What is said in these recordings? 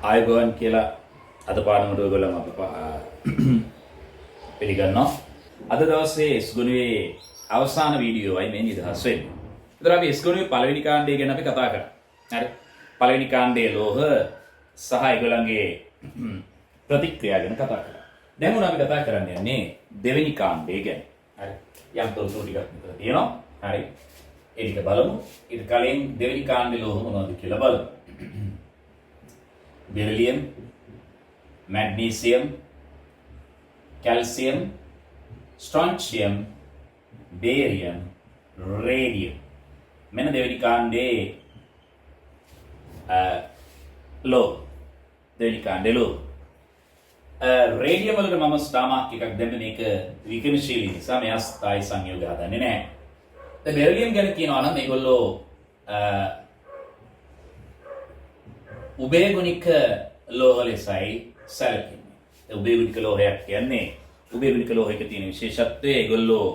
ආයුබෝවන් කියලා අද පාඩමට ඔයගොල්ලන් අපි පිළිගන්නවා. අද දවසේ ස්ගුණයේ අවසාන වීඩියෝවයි මේ නිදහස් වෙන්නේ. ඒතර අපි ස්ගුණයේ පළවෙනි කාණ්ඩය ගැන අපි කතා කරා. හරි. පළවෙනි කාණ්ඩයේ ලෝහ සහ ඒගොල්ලන්ගේ ප්‍රතික්‍රියා ගැන කතා කරා. දැන් උන අපි කතා කරන්න යන්නේ දෙවෙනි කාණ්ඩය ගැන. හරි. යම් තොරතුරු ටිකක් මෙතන තියෙනවා. හරි. ඒක බලමු. ඊට කලින් දෙවෙනි කාණ්ඩයේ ලෝහ මොනවද කියලා බලමු. Beryllium, magnesium, calcium, strontium, barium, radium. මෙන්න දෙවෙනි කාණ්ඩයේ ලෝහ. දෙවෙනි කාණ්ඩයේ ලෝහ. රේඩියම් වලට මම ස්ටාර් මාක් එකක් දෙන්න මේක විකිරණශීලී නිසා මෙයා ස්ථායි සංයෝග හදන්නේ නැහැ. දැන් බෙරිලියම් ගැන කියනවා නම් මේගොල්ලෝ උභයගුණික ලෝහ ලෙසයි සැලකෙන්නේ. උභයගුණික ලෝහයක් කියන්නේ උභයගුණික ලෝහයක තියෙන විශේෂත්වය ඒගොල්ලෝ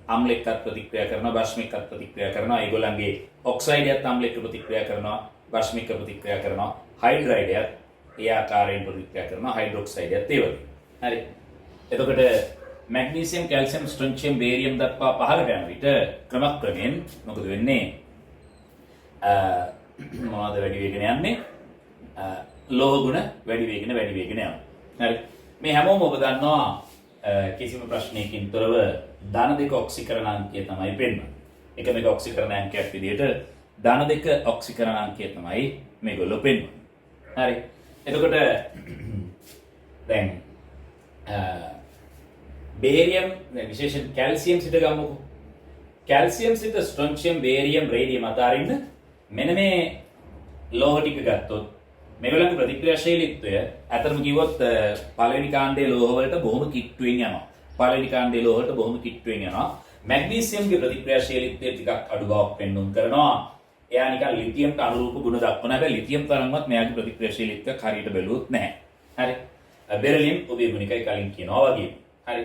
අම්ල එක්කත් ප්‍රතික්‍රියා කරනවා, බෂ්ම එක්කත් ප්‍රතික්‍රියා කරනවා. ඒගොල්ලන්ගේ ඔක්සයිඩයත් අම්ල එක්ක ප්‍රතික්‍රියා කරනවා, බෂ්ම එක්ක ප්‍රතික්‍රියා කරනවා. හයිඩ්‍රයිඩයත් ඒ ආකාරයෙන් ප්‍රතික්‍රියා කරනවා, හයිඩ්‍රොක්සයිඩයත් ඒ වගේ. හරි. එතකොට මැග්නීසියම්, කැල්සියම්, ස්ට්‍රොන්චියම්, බේරියම් දක්වා පහළට යන විට ක්‍රමක්‍රමයෙන් මොකද වෙන්නේ? මොනවද වැඩි වෙගෙන යන්නේ? ලෝහ ගුණ වැඩි වෙගෙන යනවා. හරි. මේ හැමෝම ඔබ දන්නවා කිසිම ප්‍රශ්නයකින් තොරව ධන දෙක ඔක්සිකරණාංකය තමයි පෙන්වන්නේ. එකම එක ඔක්සිකරණාංකයක් විදිහට ධන දෙක ඔක්සිකරණාංකය තමයි මේගොල්ලෝ පෙන්වන්නේ. හරි. එතකොට දැන් බේරියම් විශේෂයෙන් කැල්සියම් සිට ගමුකෝ. කැල්සියම් සිට ස්ට්‍රොන්චියම්, බේරියම්, රේඩියම් අතරින් මෙන්න මේ ලෝහ ටික ගත්තොත් මේගොල්ලන්ගේ ප්‍රතික්‍රියාශීලීත්වය අතරම කිව්වොත් පළවෙනි කාණ්ඩයේ ලෝහ වලට බොහොම කිට්ටුවෙන් යනවා. පළවෙනි කාණ්ඩයේ ලෝහ වලට බොහොම කිට්ටුවෙන් යනවා. මැග්නීසියම්ගේ ප්‍රතික්‍රියාශීලීත්වය ටිකක් අඩු බවක් පෙන්වුම් කරනවා. එයා නිකන් ලිතියම්ට අනුරූප ගුණ දක්වන හැබැයි ලිතියම් තරම්වත් මෙයාගේ ප්‍රතික්‍රියාශීලීත්වය හරියට බැලුවොත් නැහැ. හරි. බෙරිලියම් ඔබේ ගුණිකයි කලින් කියනවා වගේ. හරි.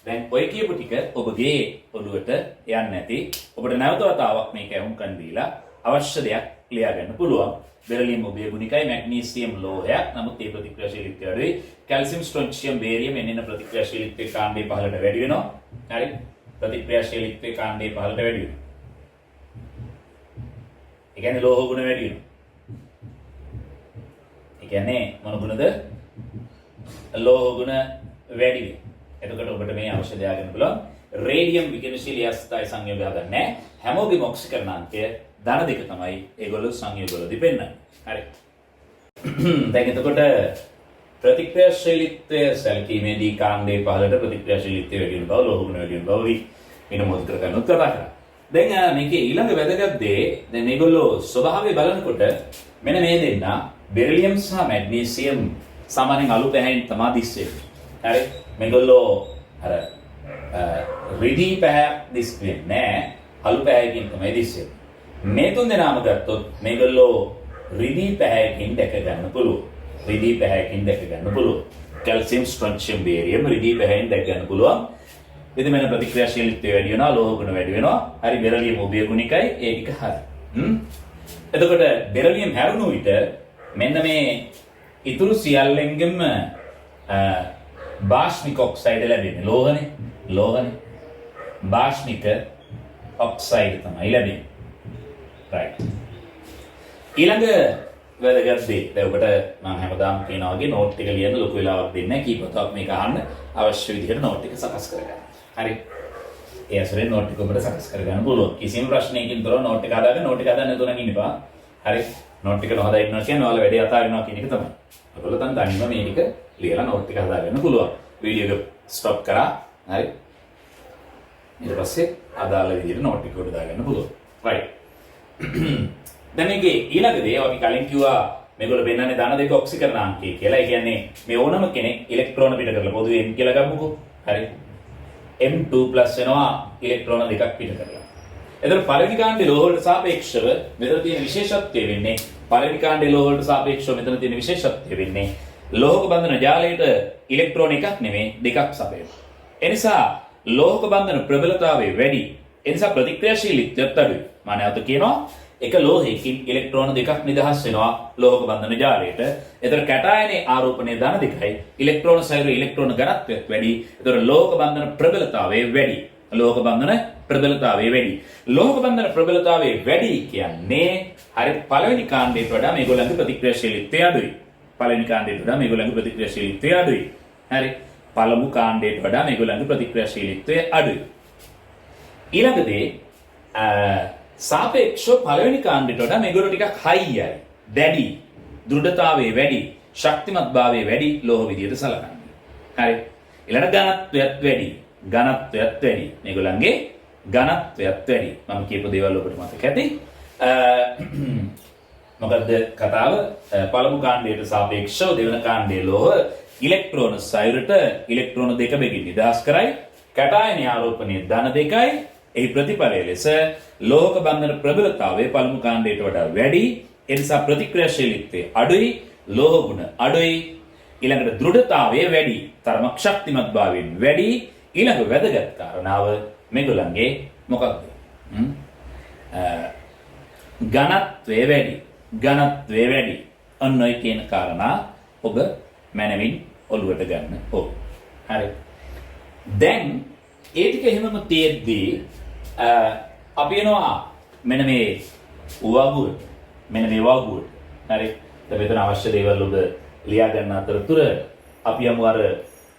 දැන් ඔය කියපු ටික ඔබගේ ඔළුවට යන්නේ නැති ඔබට නැවත වතාවක් මේක අහුම්කන් දීලා අවශ්‍ය දෙයක් ලියා ගන්න පුළුවන්. බෙරිලියම් ඔබේ ගුණිකයි, මැග්නීසියම් ලෝහයක්. නමුත් මේ ප්‍රතික්‍රියාශීලීත්වය අඩුයි. කැල්සියම්, ස්ට්‍රොන්චියම්, බේරියම් එන්න ප්‍රතික්‍රියාශීලීත්වය කාණ්ඩේ පහළට වැඩි වෙනවා. හරි. ප්‍රතික්‍රියාශීලීත්වය කාණ්ඩේ පහළට වැඩි වෙනවා. ඒ කියන්නේ ලෝහ ගුණ වැඩි වෙනවා. ඒ කියන්නේ මොන ගුණද? ලෝහ ගුණ වැඩි වෙනවා. එතකොට ඔබට මේ අවශ්‍ය දේ ගන්න පුළුවන්. රේඩියම් විකිරණශීලී අස්ථායි සංයෝග හදන්නේ හැමෝගෙම ඔක්සිකරණාංකය ධන දෙක තමයි ඒගොල්ලෝ සංයෝගවලදී පෙන්නන්නේ. හරි. දැන් එතකොට ප්‍රතික්‍රියාශීලීත්වය සැලකීමේදී කාණ්ඩේ පහළට ප්‍රතික්‍රියාශීලීත්වය වැඩි වෙන බව, ලෝහ ගුණ වැඩි වෙන බව වෙන මොකද කරගන්න උත්සාහ කරා. දැන් මේකේ ඊළඟ වැදගත් දේ දැන් මේගොල්ලෝ ස්වභාවය බලනකොට මෙන්න මේ දෙන්න බෙරිලියම් සහ මැග්නීසියම් සාමාන්‍යයෙන් අලු පැහැයෙන් තමයි දිස්සෙන්නේ. හරි. මේගොල්ලෝ අර රිදී පැහැ දිස් වෙන්නේ නැහැ. අලු පැහැයකින් තමයි දිස්සෙන්නේ. මේ තුන් දෙනාම ගත්තොත් මේගොල්ලෝ රිදී පැහැයකින් දැක ගන්න පුළුවන්. රිදී පැහැයකින් දැක ගන්න පුළුවන්. කැල්සියම්, ස්ට්‍රොන්චියම්, බේරියම් රිදී පැහැයෙන් දැක ගන්න පුළුවන්. ඉතින් මෙන්න ප්‍රතික්‍රියාශීලීත්වය වැඩි වෙනවා, ලෝහ ගුණ වැඩි වෙනවා. හරි. බෙරිලියම් උභය ගුණිකයි ඒ ටික හරි. එතකොට බෙරිලියම් හැරුණු විට මෙන්න මේ ඉතුරු සියල්ලෙන්ගෙම බාෂ්මික ඔක්සයිඩ ලැබෙන්නේ. ලෝහනේ. බාෂ්මික ඔක්සයිඩ තමයි ලැබෙන්නේ. right. ඊළඟ වැදගත් දේ. දැන් ඔබට මම හැමදාම කියනවා වගේ නෝට් එක ලියන්න ලොකු වෙලාවක් දෙන්නේ නැහැ. කීපතාවක් මේක අහන්න අවශ්‍ය විදිහට නෝට් එක සකස් කරගන්න. හරි. ඒ ඇසුරෙන් නෝට් එක ඔබට සකස් කරගන්න පුළුවන්. කිසිම ප්‍රශ්නයකින් තොරව නෝට් එක හදාගන්න. නෝට් එක හදන්න නැතුව නම් ඉන්න එපා. හරි. නෝට් එක නොහදා ඉන්නවා කියන්නේ ඔයාලා වැඩේ අතාරිනවා කියන එක තමයි. ඔයගොල්ලෝ තන් දන්නවා මේක ලියලා නෝට් එක හදාගන්න පුළුවන්. වීඩියෝ එක ස්ටොප් කරා. හරි. ඊට පස්සේ අදාළ විදිහට නෝට් එක උඩ දාගන්න පුළුවන්. right. දැන් මේකේ ඊළඟ දේ අපි කලින් කිව්වා මේගොල්ලෝ වෙන්නන්නේ ධන දෙක ඔක්සිකරණාංකය කියලා. ඒ කියන්නේ මේ ඕනම කෙනෙක් ඉලෙක්ට්‍රෝන පිට කරලා පොදුවේ M කියලා ගමුකෝ. හරි. M2+ වෙනවා ඉලෙක්ට්‍රෝන දෙකක් පිට කරලා. එතකොට පළවෙනි කාණ්ඩේ ලෝහ වලට සාපේක්ෂව මෙතන තියෙන විශේෂත්වය වෙන්නේ පළවෙනි කාණ්ඩේ ලෝහ වලට සාපේක්ෂව මෙතන තියෙන විශේෂත්වය වෙන්නේ ලෝහක බන්ධන ජාලයට ඉලෙක්ට්‍රෝන එකක් නෙමෙයි දෙකක් සපයනවා. ඒ නිසා ලෝහක බන්ධන ප්‍රබලතාවය වැඩි. ඒ නිසා ප්‍රතික්‍රියාශීලීත්වයත් අඩුයි. මම නැවත කියනවා එක ලෝහයකින් ඉලෙක්ට්‍රෝන දෙකක් නිදහස් වෙනවා ලෝහක බන්ධන ජාලයට. ඒතර කැටායනයේ ආරෝපණය ධන දෙකයි. ඉලෙක්ට්‍රෝන සයුර ඉලෙක්ට්‍රෝන ඝනත්වයක් වැඩි. ඒතර ලෝහක බන්ධන ප්‍රබලතාවය වැඩි. ලෝහක බන්ධන ප්‍රබලතාවය වැඩි. ලෝහක බන්ධන ප්‍රබලතාවය වැඩි කියන්නේ හරි පළවෙනි කාණ්ඩයට වඩා මේගොල්ලන්ගේ ප්‍රතික්‍රියාශීලීත්වය අඩුයි. පළවෙනි කාණ්ඩයට වඩා මේගොල්ලන්ගේ ප්‍රතික්‍රියාශීලීත්වය අඩුයි. හරි. පළමු කාණ්ඩයට වඩා මේගොල්ලන්ගේ ප්‍රතික්‍රියාශීලීත්වය අඩුයි. ඊළඟදී සාපේක්ෂව පළවෙනි කාණ්ඩයට වඩා මේගොල්ලෝ ටිකක් හයියයි. දැඩි. දෘಢතාවයේ වැඩි. ශක්තිමත්භාවයේ වැඩි ලෝහ විදියට සලකන්නේ. හරි. ඊළඟ ඝනත්වයත් වැඩි. ඝනත්වයත් වැඩි. මේගොල්ලන්ගේ ඝනත්වයත් වැඩි. මම කියපු දේවල් ඔබට මතක ඇති. මොකද්ද කතාව? පළමු කාණ්ඩයට සාපේක්ෂව දෙවන කාණ්ඩයේ ලෝහ ඉලෙක්ට්‍රෝන සයුරට ඉලෙක්ට්‍රෝන දෙක බෙගින් නිදහස් කරයි. කැටායන ආරෝපණයේ ධන දෙකයි. එහි ප්‍රතිඵලය ලෙස ලෝහක බන්ධන ප්‍රබලතාවය පළමු කාණ්ඩයට වඩා වැඩි. ඒ නිසා ප්‍රතික්‍රියාශීලීත්වය අඩුයි. ලෝහ ගුණ අඩුයි. ඊළඟට දෘಢතාවය වැඩි. තරමක් ශක්තිමත්භාවයෙන් වැඩි. ඊළඟ වැදගත් කාරණාව මේගොල්ලන්ගේ මොකක්ද? ඝනත්වය වැඩි. ඝනත්වය වැඩි. අන්න ඔය කියන කාරණා ඔබ මනමින් ඔළුවට ගන්න ඕන. හරි. දැන් ඒ ටික එහෙමම තියෙද්දී අපි එනවා මෙන්න මේ වගුව. මෙන්න මේ වගුව. හරි. දැන් මෙතන අවශ්‍ය දේවල් ඔබ ලියා ගන්න අතරතුර අපි යමු අර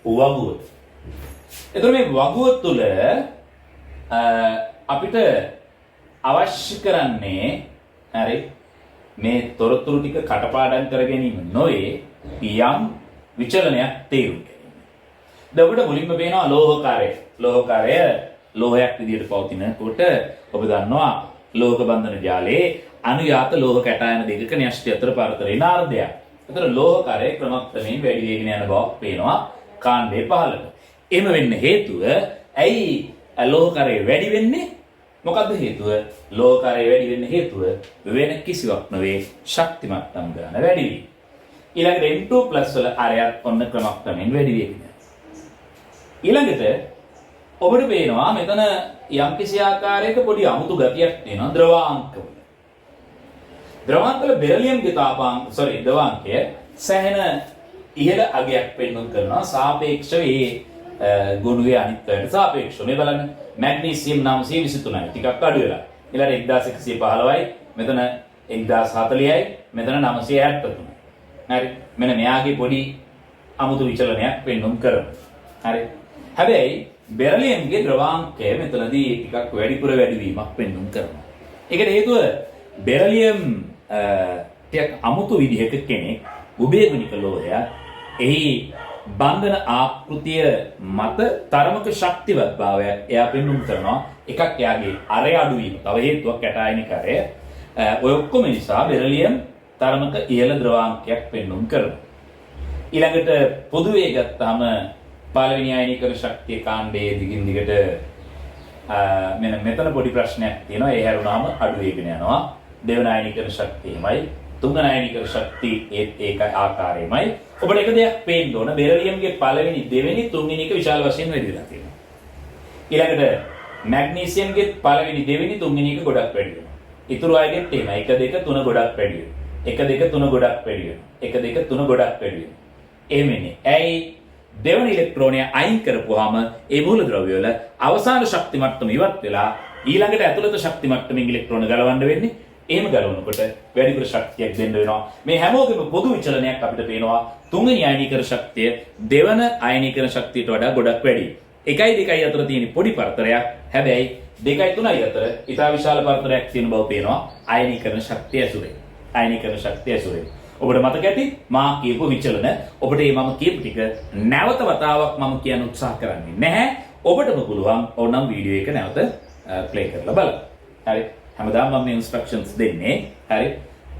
වගුව. එතකොට මේ වගුව තුළ අපිට අවශ්‍ය කරන්නේ හරි මේ තොරතුරු ටික කටපාඩම් කර ගැනීම නොවේ යම් විචලනයක් තේරුම් ගැනීම. දැන් ඔබට මුලින්ම පේනවා ලෝහකාරය. ලෝහකාරය ලෝහයක් විදියට පවතිනකොට ඔබ දන්නවා ලෝහක බන්ධන ජාලයේ අනුයාත ලෝහ කැටායන දෙකක න්‍යෂ්ටි අතර පරතරේ නාර්ධයක්. ඒතර ලෝහකාරය ක්‍රමක්‍රමයෙන් වැඩි වෙගෙන යන බවක් පේනවා කාණ්ඩේ 15ට. එහෙම වෙන්න හේතුව ඇයි ලෝහකාරය වැඩි වෙන්නේ? මොකද්ද හේතුව? ලෝහකාරය වැඩි වෙන්න හේතුව වෙන කිසිවක් නෙවෙයි ශක්තිමත් නම් ගන්න වැඩි වීම. ඊළඟට M2+ වල අරයත් ඔන්න ක්‍රමක්‍රමයෙන් වැඩි වෙගෙන යනවා. ඊළඟට ඔබට පේනවා මෙතන යම්කිසි ආකාරයක පොඩි අමුතු ගතියක් තියෙනවා ද්‍රවාංකවල. ද්‍රවාංකවල බෙරිලියම්ගේ ද්‍රවාංකය සැහෙන ඉහළ අගයක් පෙන්වන්න කරනවා සාපේක්ෂව ඒ ගුණයේ අනිත්යට සාපේක්ෂව. මේ බලන්න මැග්නීසියම් 923යි ටිකක් අඩු වෙලා. ඊළඟට 1115යි මෙතන 1040යි මෙතන 973යි. හරි. මෙන්න මෙයාගේ පොඩි අමුතු විචලනයක් පෙන්වන්න කරනවා. හරි. හැබැයි බෙරිලියම්ගේ ද්‍රවාංකය මෙතනදී ටිකක් වැඩිපුර වැඩිවීමක් පෙන්වන්න කරනවා. ඒකට හේතුව බෙරිලියම් ටිකක් අමුතු විදිහක කෙනෙක් උභයගුණික ලෝහයක්. එහි බන්ධන ආකෘතිය මත තරමක ශක්තිවත් භාවයක් එයා පෙන්වන්න කරනවා. එකක් එයාගේ අරය අඩු වීම. තව හේතුවක් කැටායනික අරය. ඔය ඔක්කොම නිසා බෙරිලියම් තරමක ඉහළ ද්‍රවාංකයක් පෙන්වන්න කරනවා. ඊළඟට පොදුවේ ගත්තාම පළවෙනි ආයනීකරණ ශක්තිය කාණ්ඩයේ දිගින් දිගට මෙන්න මෙතන පොඩි ප්‍රශ්නයක් තියෙනවා. ඒ හැරුණාම අඩු වෙගෙන යනවා. දෙවන ආයනීකරණ ශක්තියමයි තුන්වන ආයනීකරණ ශක්තිය ඒක ආකාරයමයි. ඔබට එක දෙයක් පේන්න ඕන බෙරිලියම්ගේ පළවෙනි දෙවෙනි තුන්වෙනි එක විශාල වශයෙන් වැඩි වෙලා තියෙනවා. ඊළඟට මැග්නීසියම්ගේ පළවෙනි දෙවෙනි තුන්වෙනි එක ගොඩක් වැඩි වෙනවා. ඉතුරු අයගෙත් එහෙම 1 2 3 ගොඩක් වැඩි වෙනවා. 1 2 3 ගොඩක් වැඩි වෙනවා. 1 2 3 ගොඩක් වැඩි වෙනවා. එහෙම ඉන්නේ. ඇයි දෙවන ඉලෙක්ට්‍රෝනය අයින් කරපුවාම ඒ මූලද්‍රව්‍ය වල අවසාන ශක්ති මට්ටම ඉවත් වෙලා ඊළඟට ඇතුළත ශක්ති මට්ටමින් ඉලෙක්ට්‍රෝන ගලවන්න වෙන්නේ. එහෙම ගලවනකොට වැඩිපුර ශක්තියක් දෙන්න වෙනවා. මේ හැමෝගෙම පොදු විචලනයක් අපිට පේනවා. තුන්වෙනි ආයනීකරණ ශක්තිය දෙවන ආයනීකරණ ශක්තියට වඩා ගොඩක් වැඩි. 1යි 2යි අතර තියෙන පොඩි පරතරයක්. හැබැයි 2යි 3යි අතර ඉතා විශාල පරතරයක් තියෙන බව පේනවා ආයනීකරණ ශක්තිය ඇසුරෙන්. ආයනීකරණ ශක්තිය ඇසුරෙන්. ඔබට මතක ඇති මා කියපු විචලන ඔබට මේ මම කියපු ටික නැවත වතාවක් මම කියන්න උත්සාහ කරන්නේ නැහැ. ඔබටම පුළුවන් ඕනනම් වීඩියෝ එක නැවත ප්ලේ කරලා බලන්න. හරි. හැමදාම මම මේ ඉන්ස්ට්‍රක්ෂන්ස් දෙන්නේ. හරි.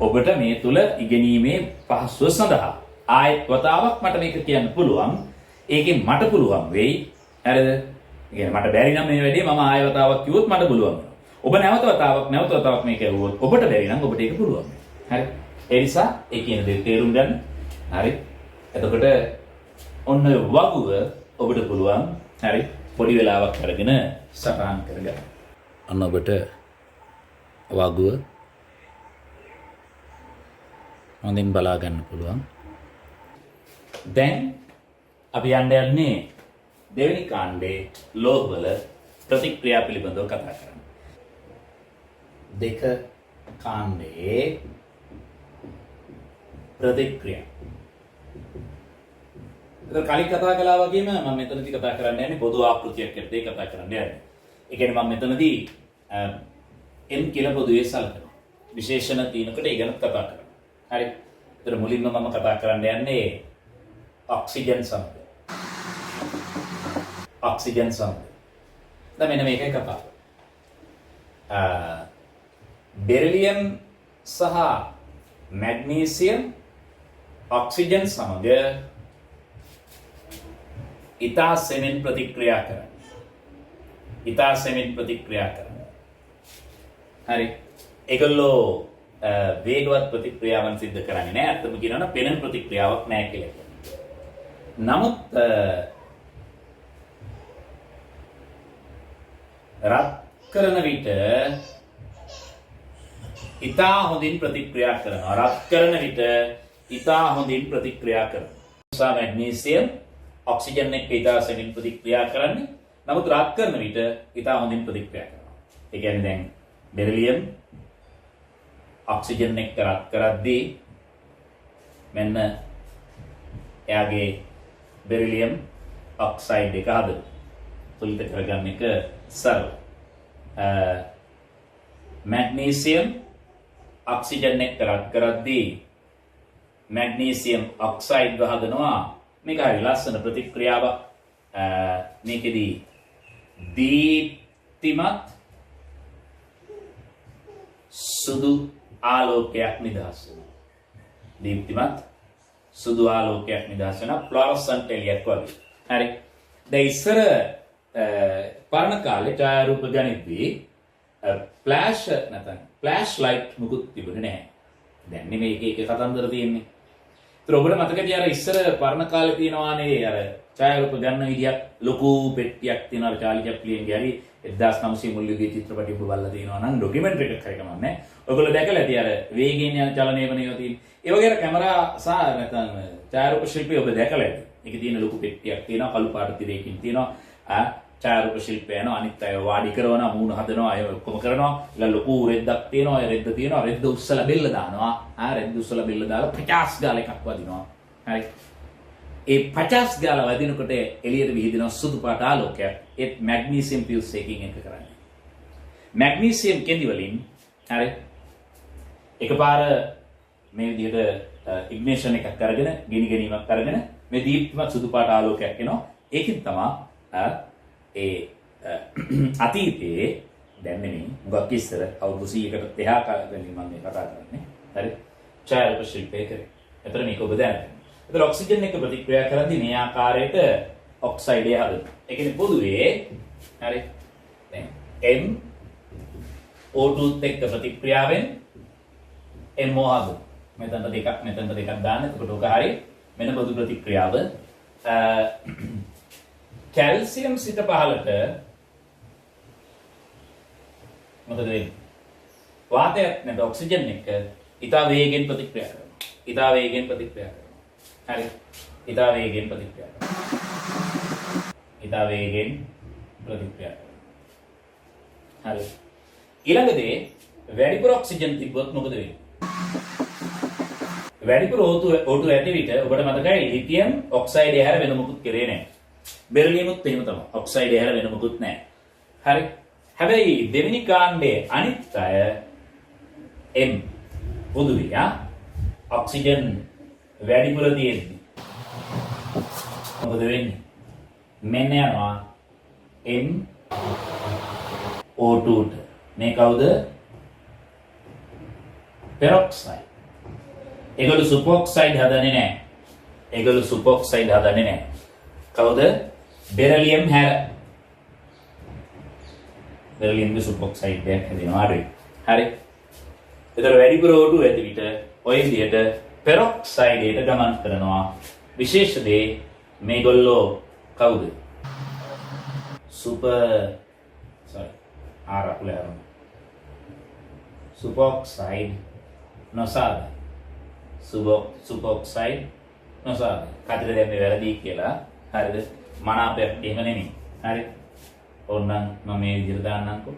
ඔබට මේ තුල ඉගෙනීමේ පහසුව සඳහා ආයෙත් වතාවක් මට මේක කියන්න පුළුවන්. ඒකෙන් මට පුළුවන් වෙයි. හරිද? ඒ මට බැරි නම් මේ වැඩේ මම ආයෙ වතාවක් කිව්වොත් මට පුළුවන්. ඔබ නැවත වතාවක් මේක ඇහුවොත් ඔබට බැරි නම් ඔබට ඒක පුළුවන්. හරි. ඒ නිසා ඒ කියන දේ තේරුම් ගන්න. හරි. එතකොට ඔන්න වගුව ඔබට පුළුවන්. හරි. පොඩි වෙලාවක් අරගෙන සටහන් කරගන්න. අන්න ඔබට වගුව හොඳින් බලා ගන්න පුළුවන්. දැන් අපි යන්නේ දෙවෙනි කාණ්ඩේ ලෝහවල ප්‍රතික්‍රියා පිළිබඳව කතා කරන්න. දෙක කාණ්ඩේ ප්‍රතික්‍රියා. කලින් කතා කළා වගේම මම මෙතනදී කතා කරන්න යන්නේ පොදු ආකෘතියක් යටතේ කතා කරන්න යන්නේ. ඒ කියන්නේ මම මෙතනදී M කියලා පොදුවේ සලකනවා. විශේෂණ තියෙනකොට ඒ ගැන කතා කරනවා. හරි. ඒතර මුලින්ම මම කතා කරන්න යන්නේ ඔක්සිජන් සමග. ඔක්සිජන් සමග. දැන් මෙන්න මේකයි කතාව. බෙරිලියම් සහ මැග්නීසියම් ඔක්සිජන් සමග ඉතා සෙමින් ප්‍රතික්‍රියා කරනවා. ඉතා සෙමින් ප්‍රතික්‍රියා කරනවා. හරි. ඒගොල්ලෝ වේගවත් ප්‍රතික්‍රියාවන් සිද්ධ කරන්නේ නැහැ. අත්තම කියනවා නම් පෙනෙන ප්‍රතික්‍රියාවක් නැහැ කියලා කියනවා. නමුත් රත් කරන විට ඉතා හොඳින් ප්‍රතික්‍රියා කරනවා. රත් කරන විට ඉතා හොඳින් ප්‍රතික්‍රියා කරනවා. නිසා මැග්නීසියම් ඔක්සිජන් එක්ක ඉතා සෙමින් ප්‍රතික්‍රියා කරන්නේ. නමුත් රත් කරන විට ඉතා හොඳින් ප්‍රතික්‍රියා කරනවා. ඒ කියන්නේ දැන් බෙරිලියම් ඔක්සිජන් එක්ක රත් කරද්දී මෙන්න එයාගේ බෙරිලියම් ඔක්සයිඩ් එක හදලා තුලිත කරගන්න එක සරල. මැග්නීසියම් ඔක්සිජන් එක්ක රත් කරද්දී මැග්නීසියම් ඔක්සයිඩ් හදනවා. මේක හරි ලස්සන ප්‍රතික්‍රියාවක්. මේකෙදී දීප්තිමත් සුදු ආලෝකයක් නිදහස් වෙනවා. දීප්තිමත් සුදු ආලෝකයක් නිදහස් වෙනවා. ෆ්ලෝරසන්ට් එළියක් වගේ. හරි. දැන් ඉස්සර පරණ කාලේ ඡායාරූප ගණිතදී ෆ්ලෑෂ් නැත්නම් ෆ්ලෑෂ් ලයිට් මුකුත් තිබුණේ නැහැ. දැන් නෙමෙයි එක කතන්දර තියෙන්නේ. ඒතර ඔබට මතකද අර ඉස්සර පරණ කාලේ තියෙනවානේ අර ඡායාරූප ගන්න විදියක් ලොකු පෙට්ටියක් තියෙනවා චාලි චැප්ලින්ගේ හරි 1900 මුල් යුගයේ චිත්‍රපටි ඔබ බලලා තියෙනවා නම් ඩොකියුමන්ටරි එකක් හරි කමන්නේ. ඔයගොල්ලෝ දැකලා ඇති අර වේගයෙන් යන චලනය වෙන ඒවා තියෙන. ඒ වගේ අර කැමරා සහ නැත්නම් ඡායාරූප ශිල්පී ඔබ දැකලා ඇති. ඒකේ තියෙන ලොකු පෙට්ටියක් තියෙනවා කළු පාට තිරයකින් තියෙනවා. ඡායාරූප ශිල්පයන අනිත් අය වාඩි කරනවා මූණ හදනවා අය ඔක්කොම කරනවා. ඊළඟ ලොකු රෙද්දක් තියෙනවා. ඒ රෙද්ද තියෙනවා. රෙද්ද උස්සලා බෙල්ල දානවා. රෙද්ද උස්සලා බෙල්ල දාලා 50 ගාල එකක් වදිනවා. හරි. ඒ 50 ගාල වදිනකොට එළියට විහිදෙන සුදු පාට ආලෝකයක් ඒත් මැග්නීසියම් ෆියුස් එකකින් එක කරන්නේ. මැග්නීසියම් කෙඳි වලින් හරි එකපාර මේ විදිහට ඉග්නිෂන් එකක් අරගෙන ගිනි ගැනීමක් අරගෙන මේ දීප්තිමත් සුදු පාට ආලෝකයක් එනවා. ඒකෙන් තමයි ඒ අතීතයේ දැන් නෙමෙයි මුගක් ඉස්සර අවුරුදු 100කට එහා කාලෙදී මම මේ කතා කරන්නේ. හරි. ඡායාරූප ශිල්පයේ කරේ. එතන මේක ඔබ දැනගන්න. එතන ඔක්සිජන් එක ප්‍රතික්‍රියා කරද්දී මේ ආකාරයට ඔක්සයිඩය හදනවා. ඒ කියන්නේ පොදුවේ හරි දැන් M O2 එක්ක ප්‍රතික්‍රියාවෙන් MO හදනවා. මෙතන දෙකක් දාන්න. එතකොට ඔක හරි මෙන්න පොදු ප්‍රතික්‍රියාව. කැල්සියම් සිට පහළට මොකද වෙන්නේ? වාතයක් නැත්නම් ඔක්සිජන් එක ඉතා වේගෙන් ප්‍රතික්‍රියා කරනවා. ඉතා වේගෙන් ප්‍රතික්‍රියා කරනවා. හරි. ඉතා වේගෙන් ප්‍රතික්‍රියා කරනවා. ඉතා වේගෙන් ප්‍රතික්‍රියා කරනවා. හරි. ඊළඟදී වැඩිපුර ඔක්සිජන් තිබ්බොත් මොකද වෙන්නේ? වැඩිපුර O2 ඇති විට ඔබට මතකයි ලිතියම් ඔක්සයිඩය හැර වෙන මොකුත් කරේ නැහැ. බෙරිලියමුත් එහෙම තමයි. ඔක්සයිඩය හැර වෙන මොකුත් නැහැ. හරි. හැබැයි දෙවෙනි කාණ්ඩයේ අනිත් අය M පොදුවේ ඔක්සිජන් වැඩිපුර තියෙද්දි මොකද වෙන්නේ? මෙන්න යනවා M O2 ට. මේ කවුද? පෙරොක්සයිඩ්. ඒගොල්ලෝ සුපොක්සයිඩ් හදන්නේ නැහැ. ඒගොල්ලෝ සුපොක්සයිඩ් හදන්නේ නැහැ. කවුද? බෙරිලියම් හැර. බෙරිලියම්ගේ සුපොක්සයිඩ් එකක් හදනවා හරි. හරි. ඒතර වැඩිපුර O2 ඇති විට ඔය විදිහට පෙරොක්සයිඩයට ගමන් කරනවා. විශේෂ දේ මේගොල්ලෝ කවුද? සුපොක්සයිඩ් නොසාද සුපොක්සයිඩ් නොසාධාරණයි. කතර දැන් මේ වැරදි කියලා. හරිද? මනාපයක් එහෙම නෙමෙයි. හරි. ඕනනම් මම මේ විදිහට දාන්නම්කෝ.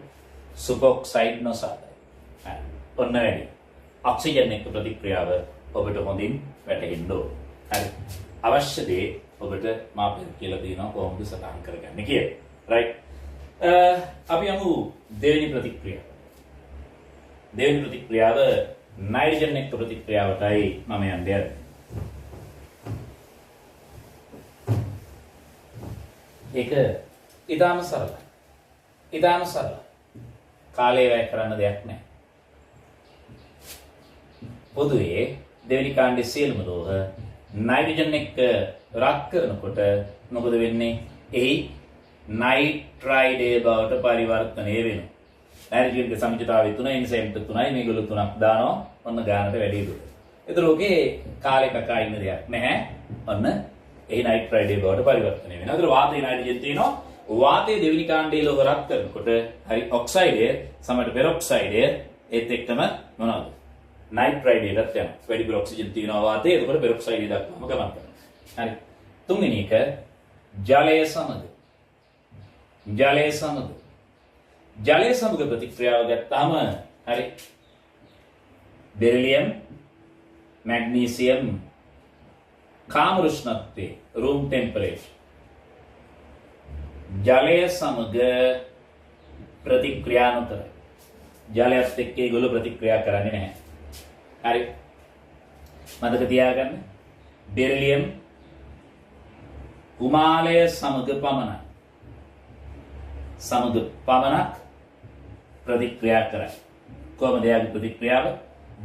සුපොක්සයිඩ් නොසාධාරණයි. හරි. ඔන්න වැඩි. ඔක්සිජන් එක්ක ප්‍රතික්‍රියාව ඔබට හොඳින් වැටහෙන්න ඕන. හරි. අවශ්‍ය දේ ඔබට මා කියලා දෙනවා කොහොමද සටහන් කරගන්නේ කියලා. රයිට්. අපි යමු දෙවෙනි ප්‍රතික්‍රියාව. දෙවෙනි ප්‍රතික්‍රියාව නයිට්‍රජන් එක්ක ප්‍රතික්‍රියාවටයි මම යන්නේ. ඒක ඊටාම සරලයි. ඊටාම සරලයි. කාලය වැය කරන්න දෙයක් නැහැ. පොදුවේ දෙවෙනි කාණ්ඩයේ සියලුම ලෝහ නයිට්‍රජන් එක්ක රත් කරනකොට මොකද වෙන්නේ? එහි නයිට්‍රයිඩේ බවට පරිවර්තනය වෙනවා. නයිට්‍රජන්ගේ සමචිතාවය 3යි නිසා M 3යි මේගොල්ලෝ 3ක් දානවා. ඔන්න ගානට වැඩි දුර. ඒතර ඔගේ කාලේ කකා ඉන්න දෙයක් නැහැ. ඔන්න එහි නයිට්‍රයිඩේ බවට පරිවර්තනය වෙනවා. ඒතර වාතයේ නයිට්‍රජන් තියෙනවා. වාතයේ දෙවෙනි කාණ්ඩයේ ලෝහ රත් කරනකොට හරි ඔක්සයිඩය සමට පෙරොක්සයිඩය ඒත් එක්කම මොනවද? නයිට්‍රයිඩේටත් යනවා. වැඩිපුර ඔක්සිජන් තියෙනවා වාතයේ. එතකොට පෙරොක්සයිඩය දක්වාම ගමන් කරනවා. හරි. තුන්වෙනි එක ජලය සමග. ජලය සමග ප්‍රතික්‍රියාව ගත්තාම හරි. බෙරිලියම්, මැග්නීසියම් කාම උෂ්ණත්වයේ room temperature ජලය සමග ප්‍රතික්‍රියා නොකර. ජලයත් එක්ක ඒගොල්ලෝ ප්‍රතික්‍රියා කරන්නේ නැහැ. හරි. මතක තියාගන්න. බෙරිලියම් කුමාලය සමග පමණක් ප්‍රතික්‍රියා කරයි. කොහොමද යාගේ ප්‍රතික්‍රියාව?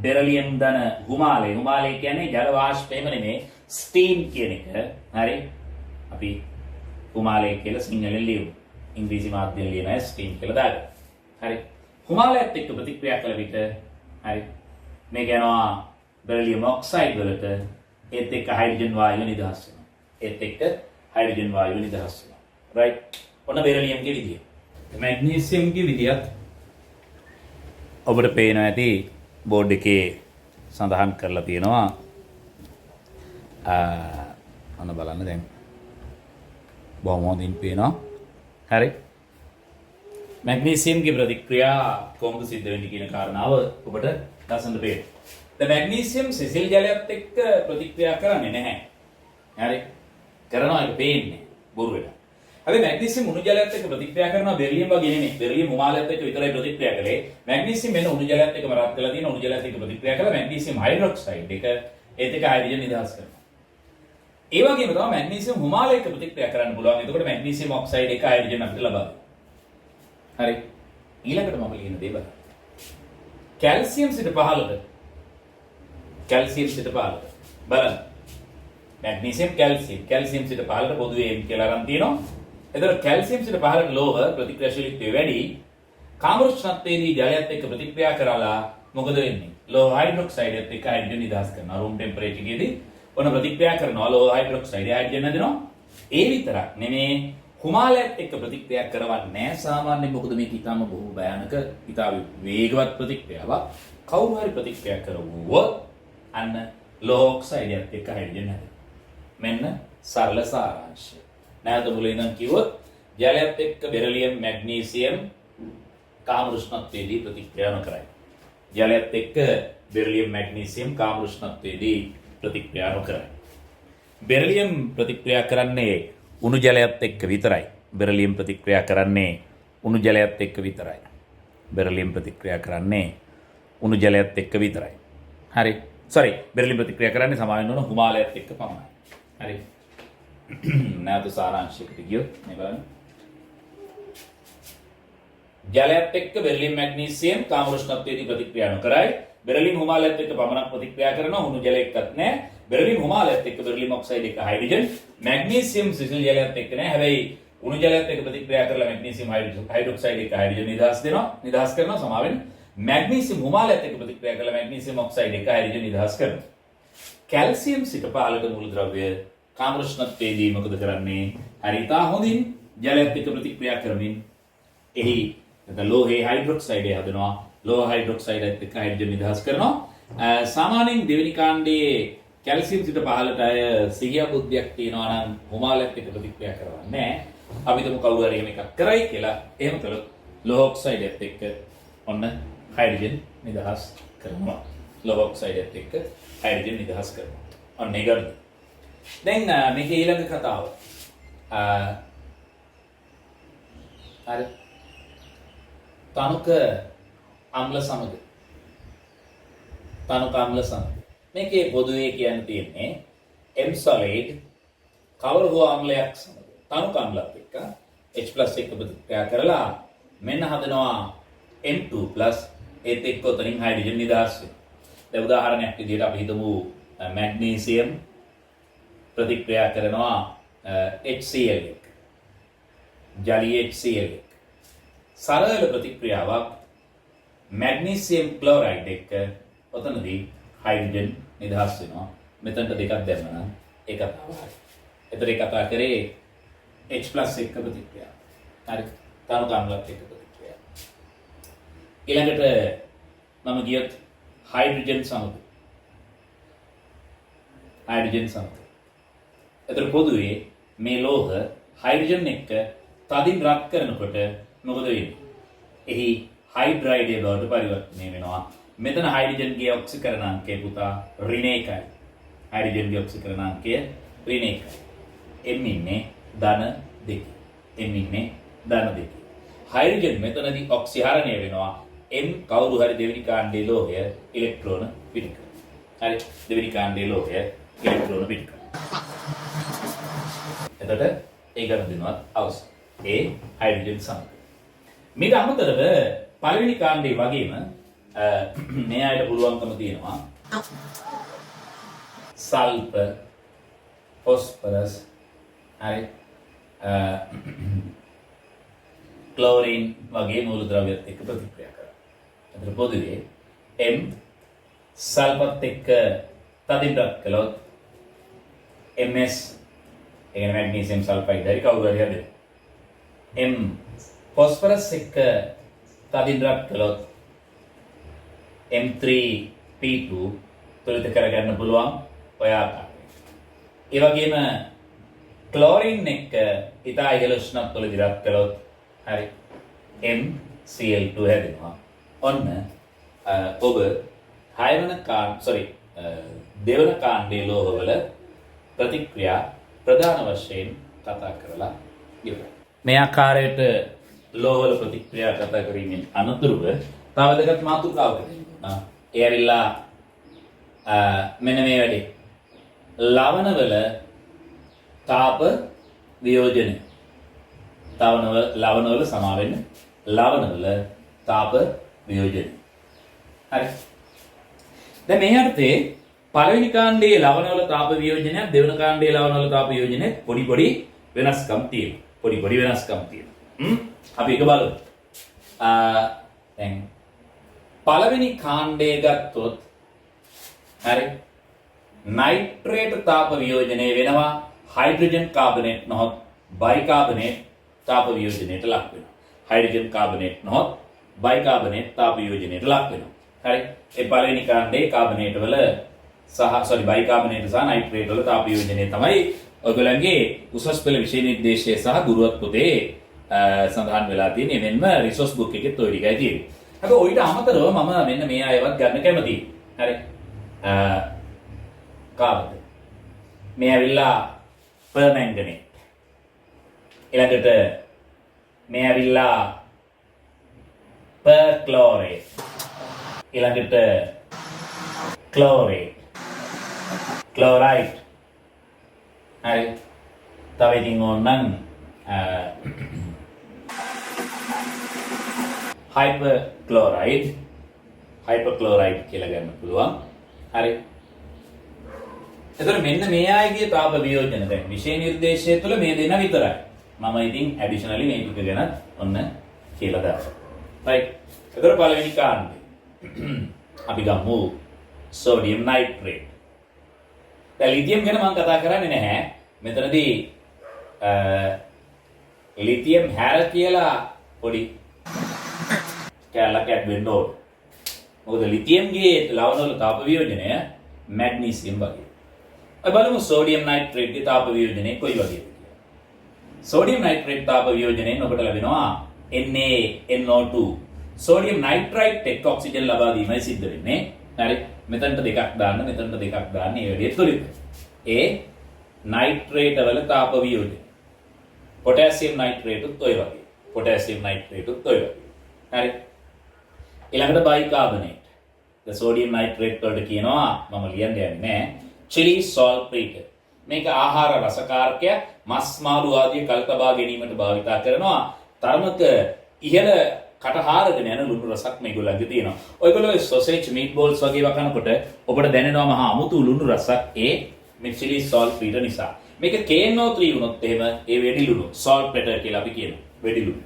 බෙරිලියම් ධන හුමාලය කියන්නේ ජල වාෂ්පයම නෙමෙයි ස්ටීම් කියන එක. හරි. අපි හුමාලය කියලා සිංහලෙන් ලියමු. ඉංග්‍රීසි මාධ්‍යයෙන් ලියන අය ස්ටීම් කියලා දාගන්න. හරි. හුමාලයත් එක්ක ප්‍රතික්‍රියා කළ විට හරි මේක යනවා බෙරිලියම් ඔක්සයිඩ් වලට. ඒත් එක්ක හයිඩ්‍රජන් වායුව නිදහස් වෙනවා. රයිට්. ඔන්න බෙරිලියම්ගේ විදිය. මැග්නීසියම්ගේ විදියත් ඔබට පේනවා ඇති බෝඩ් එකේ සඳහන් කරලා තියෙනවා. අන්න බලන්න දැන් බොහොම හොඳින් පේනවා. හරි. මැග්නීසියම්ගේ ප්‍රතික්‍රියා කොහොමද සිද්ධ වෙන්නේ කියන කාරණාව ඔබට දසන්න පේනවා. දැන් මැග්නීසියම් සිසිල් ජලයත් එක්ක ප්‍රතික්‍රියා කරන්නේ නැහැ. හරි. කරනවා ඒක පේන්නේ බොරු වෙලා. හැබැයි මැග්නීසියම් උණු ජලයත් එක්ක ප්‍රතික්‍රියා කරනවා බෙරිලියම් වගේ නෙමෙයි. බෙරිලියම් උමාලයත් එක්ක විතරයි ප්‍රතික්‍රියා කළේ. මැග්නීසියම් මෙන්න උණු ජලයත් එක්ක රත් කරලා තියෙන උණු ජලයත් එක්ක ප්‍රතික්‍රියා කළා මැග්නීසියම් හයිඩ්‍රොක්සයිඩ් එක ඒත් එක්ක හයිඩ්‍රජන් නිදහස් කරනවා. ඒ වගේම තමයි මැග්නීසියම් උමාලය එක්ක ප්‍රතික්‍රියා කරන්න පුළුවන්. එතකොට මැග්නීසියම් ඔක්සයිඩ් එක හයිඩ්‍රජන් අපිට ලබා දෙනවා. හරි. ඊළඟට මම ලියන දේ බලන්න. කැල්සියම් සිට 15ට බලන්න. මැග්නීසියම් කැල්සියම් සිට 15ට පොදුවේ M කියලා අරන් තියෙනවා. එතකොට කැල්සියම් සිට 15ට ලෝහ ප්‍රතික්‍රියාශීලීත්වය වැඩි. කාම උෂ්ණත්වයේදී ජලයත් එක්ක ප්‍රතික්‍රියා කරලා මොකද වෙන්නේ? ලෝහ හයිඩ්‍රොක්සයිඩ් එක්ක හයිඩ්‍රජන් නිදහස් කරනවා. room temperature එකේදී ඔන්න ප්‍රතික්‍රියා කරනවා ලෝහ හයිඩ්‍රොක්සයිඩ් හයිඩ්‍රජන් හදනවා. ඒ විතරක් නෙමේ කුමාලයත් එක්ක ප්‍රතික්‍රියා කරවන්නේ නැහැ. සාමාන්‍යයෙන් මොකද මේක ඊටම බොහෝ භයානක ඊටම වේගවත් ප්‍රතික්‍රියාවක්. කවුරු හරි ප්‍රතික්‍රියා කරුවොත් අන්න ලෝහ ඔක්සයිඩයත් එක්ක හයිඩ්‍රජන් හැදෙනවා. මෙන්න සරල සාරාංශය. නැවත මුලින් ඉඳන් කිව්වොත් ජලයත් එක්ක බෙරිලියම් මැග්නීසියම් කාම උෂ්ණත්වයේදී ප්‍රතික්‍රියා නොකරයි. ජලයත් එක්ක බෙරිලියම් මැග්නීසියම් කාම උෂ්ණත්වයේදී ප්‍රතික්‍රියා නොකරයි. බෙරිලියම් ප්‍රතික්‍රියා කරන්නේ උණු ජලයත් එක්ක විතරයි. බෙරිලියම් ප්‍රතික්‍රියා කරන්නේ උණු ජලයත් එක්ක විතරයි. හරි. බෙරිලියම් ප්‍රතික්‍රියා කරන්නේ සමාවෙන්න ඕන හුමාලයත් එක්ක පමණයි. හරි. නැවත සාරාංශයකට ගියොත් මේ බලන්න. ජලයත් එක්ක බෙරිලියම් මැග්නීසියම් කාම උෂ්ණත්වයේදී ප්‍රතික්‍රියා නොකරයි. බෙරිලියම් හුමාලයත් එක්ක පමණක් ප්‍රතික්‍රියා කරනවා. උණු ජලයකත් නැහැ. බෙරිලියම් හුමාලයත් එක්ක බෙරිලියම් ඔක්සයිඩ් එක හයිඩ්‍රජන්. මැග්නීසියම් සිසිල් ජලයත් එක්ක නැහැ. හැබැයි උණු ජලයත් එක්ක ප්‍රතික්‍රියා කරලා මැග්නීසියම් හයිඩ්‍රොක්සයිඩ් එක හයිඩ්‍රජන් නිදහස් කරනවා. සමාවෙන්න. මැග්නීසියම් හුමාලයත් එක්ක ප්‍රතික්‍රියා කරලා මැග්නීසියම් ඔක්සයිඩ් එක හයිඩ්‍රජන් නිදහස් කරනවා. කැල්සියම් සිට 15ට මූලද්‍රව්‍ය කාම උෂ්ණත්වයේදී මොකද කරන්නේ? හරිතා හොඳින් ජලයත් එක්ක ප්‍රතික්‍රියා කරමින් එහි ලෝහයේ හයිඩ්‍රොක්සයිඩය හදනවා. ලෝහ හයිඩ්‍රොක්සයිඩ් එක්ක හයිඩ්‍රජන් නිදහස් කරනවා. සාමාන්‍යයෙන් දෙවෙනි කාණ්ඩයේ කැල්සියම් සිට පහළට අය සිහිය බුද්ධියක් තියෙනවා නම් හොමාලත් එක්ක ප්‍රතික්‍රියා කරන්නේ නැහැ. අපි හිතමු කවුරු හරි එහෙම එකක් කරයි කියලා. එහෙම කළොත් ලෝහ ඔක්සයිඩයත් එක්ක ඔන්න හයිඩ්‍රජන් නිදහස් කරනවා. ලෝහ ඔක්සයිඩයත් එක්ක හයිඩ්‍රජන් නිදහස් කරනවා. ඔන්න ඒක. දැන් මේකේ ඊළඟ කතාව. හරි. තනුක අම්ල සමග තනුක අම්ල සමග මේකේ පොදුවේ කියන්න තියෙන්නේ M solid කවර හෝ අම්ලයක් සමග තනුක අම්ලත් එක්ක H+ එක්ක ප්‍රතික්‍රියා කරලා මෙන්න හදනවා M2+ ඒත් එක්ක උතනින් හයිඩ්‍රජන් නිදහස් වෙනවා. දැන් උදාහරණයක් විදිහට අපි හිතමු මැග්නීසියම් ප්‍රතික්‍රියා කරනවා HCl එක්ක. ජලීය HCl එක්ක. සරල ප්‍රතික්‍රියාවක් මැග්නීසියම් ක්ලෝරයිඩ් එක්ක ඔතනදී හයිඩ්‍රජන් නිදහස් වෙනවා. මෙතනට දෙකක් දැම්ම නම් ඒක තමයි. එතන කතා කරේ H+ එක්ක ප්‍රතික්‍රියාව. හරි. තනුක අම්ලත් එක්ක ප්‍රතික්‍රියාව. ඊළඟට මම ගියොත් හයිඩ්‍රජන් සමග. හයිඩ්‍රජන් සමග. එතන පොදුවේ මේ ලෝහ හයිඩ්‍රජන් එක්ක තදින් රත් කරනකොට මොකද වෙන්නේ? එහි හයිඩ්‍රයිඩය බවට පරිවර්තනය වෙනවා. මෙතන හයිඩ්‍රජන්ගේ ඔක්සිකරණාංකය පුතා ඍණ 1යි. හයිඩ්‍රජන්ගේ ඔක්සිකරණාංකය ඍණ 1යි. M ඉන්නේ ධන 2. M ඉන්නේ ධන 2. හයිඩ්‍රජන් මෙතනදී ඔක්සිහරණය වෙනවා. M කවුරු හරි දෙවෙනි කාණ්ඩයේ ලෝහය ඉලෙක්ට්‍රෝන පිට කරනවා. හරි. දෙවෙනි කාණ්ඩයේ ලෝහය ඉලෙක්ට්‍රෝන පිට කරනවා. එතකොට ඒ ගණන් දෙනවත් අවශ්‍යයි. ඒ හයිඩ්‍රජන් සමග. මේක අමතරව පළවෙනි කාණ්ඩයේ වගේම මේ අයට පුළුවන්කම තියෙනවා සල්ෆර්, ෆොස්ෆරස්, හරි ක්ලෝරින් වගේ මූලද්‍රව්‍යත් එක්ක ප්‍රතික්‍රියා කරනවා. එතන පොදුවේ M සල්ෆත් එක්ක තදින් රත් කළොත් MS ඒ කියන්නේ මැග්නීසියම් සල්ෆයිඩ් හරි කවුරු හරි හදේ. M ෆොස්ෆරස් එක්ක තදින් රත් කළොත් M3P2 තුලිත කරගන්න පුළුවන් ඔය ආකාරයට. ඒ වගේම ක්ලෝරින් එක්ක ඉතා ඉහළ උෂ්ණත්වවලදී රත් කළොත් හරි MCl2 හැදෙනවා. ඔන්න ඔබ දෙවන කාණ්ඩයේ ලෝහවල ප්‍රතික්‍රියා ප්‍රධාන වශයෙන් කතා කරලා ඉවරයි. මේ ආකාරයට ලෝහවල ප්‍රතික්‍රියා කතා කිරීමෙන් අනතුරුව තව දෙකක් මාතෘකාවකට එනවා. ඒ ඇවිල්ලා මෙන්න මේ වැඩේ. ලවණවල තාප වියෝජනය. ලවණවල සමා වෙන්න. ලවණවල තාප වියෝජනය. හරි. දැන් මේ අර්ථයේ පළවෙනි කාණ්ඩයේ ලවණවල තාප වියෝජනයක් දෙවන කාණ්ඩයේ ලවණවල තාප වියෝජනයක් පොඩි වෙනස්කම් තියෙනවා. පොඩි වෙනස්කම් තියෙනවා. අපි එක බලමු. දැන් පළවෙනි කාණ්ඩය ගත්තොත් හරි නයිට්‍රේට් තාප වියෝජනය වෙනවා හයිඩ්‍රජන් කාබනේට් නොහොත් බයිකාබනේට් තාප වියෝජනයට ලක් වෙනවා. හයිඩ්‍රජන් කාබනේට් නොහොත් බයිකාබනේට් තාප වියෝජනයට ලක් වෙනවා. හරි. ඒ පළවෙනි කාණ්ඩයේ කාබනේට් වල බයිකාබනේට් සහ නයිට්‍රේට් වල තාප වියෝජනය තමයි ඔයගොල්ලන්ගේ උසස් පෙළ විෂය නිර්දේශය සහ ගුරුවත් පොතේ සඳහන් වෙලා තියෙන්නේ. මෙන්න රිසෝස් බුක් එකෙත් ඔය ටිකයි තියෙන්නේ. හැබැයි ඔයිට අමතරව මම මෙන්න මේ අයවත් ගන්න කැමතියි. හරි. කාබද මේ ඇවිල්ලා පර්මැංගනේට්. ඊළඟට මේ ඇවිල්ලා පර්ක්ලෝරේට්. ඊළඟට ක්ලෝරේට්. ක්ලෝරයිඩ්. හරි. තව ඉතින් ඕනනම් හයිපර්ක්ලෝරයිඩ් කියලා ගන්න පුළුවන්. හරි. එතකොට මෙන්න මේ ආයේගේ තාප වියෝජන දැන් විෂය නිර්දේශය තුළ මේ දෙන විතරයි. මම ඉතින් ඇඩිෂනලි මේ ටික ගැන ඔන්න කියලා දානවා. රයිට්. එතකොට පළවෙනි කාණ්ඩය. අපි ගමු සෝඩියම් නයිට්‍රේට්. දැන් ලිතියම් ගැන මම කතා කරන්නේ නැහැ. මෙතනදී ලිතියම් හැර කියලා පොඩි කැලලක් ඇඩ් වෙන්න ඕන. මොකද ලිතියම්ගේ ලවණ වල තාප වියෝජනය මැග්නීසියම් වගේ. අපි බලමු සෝඩියම් නයිට්‍රේට්ගේ තාප වියෝජනය කොයි වගේද කියලා. සෝඩියම් නයිට්‍රේට් තාප වියෝජනයෙන් ඔබට ලැබෙනවා NaNO2. සෝඩියම් නයිට්‍රයිට් එක්ක ඔක්සිජන් ලබා දීමයි සිද්ධ වෙන්නේ. හරි. මෙතනට දෙකක් දාන්න, මෙතනට දෙකක් දාන්න. මේ වැඩේ තුලින්. ඒ නයිට්‍රේට වල තාප වියෝජනය. පොටෑසියම් නයිට්‍රේටුත් ඔය වගේ. පොටෑසියම් නයිට්‍රේටුත් ඔය වගේ. හරි. ඊළඟට බයිකාබනේට්. සෝඩියම් නයිට්‍රේට් වලට කියනවා මම ලියන්න යන්නේ නැහැ. chili saltpeter. මේක ආහාර රසකාරකයක් මස් මාළු ආදී කල් තබා ගැනීමට භාවිතා කරනවා. තරමක ඉහළ කටහාරගෙන යන ලුණු රසක් මේගොල්ලන්ගේ තියෙනවා. ඔයගොල්ලෝ sausage meatballs වගේ වකනකොට ඔබට දැනෙනවා මහා අමුතු ලුණු රසක් මේ chili saltpeter නිසා. මේක KNO3 වුණොත් එහෙම ඒ වෙඩි ලුණු saltpeter කියලා අපි කියනවා. වෙඩි ලුණු.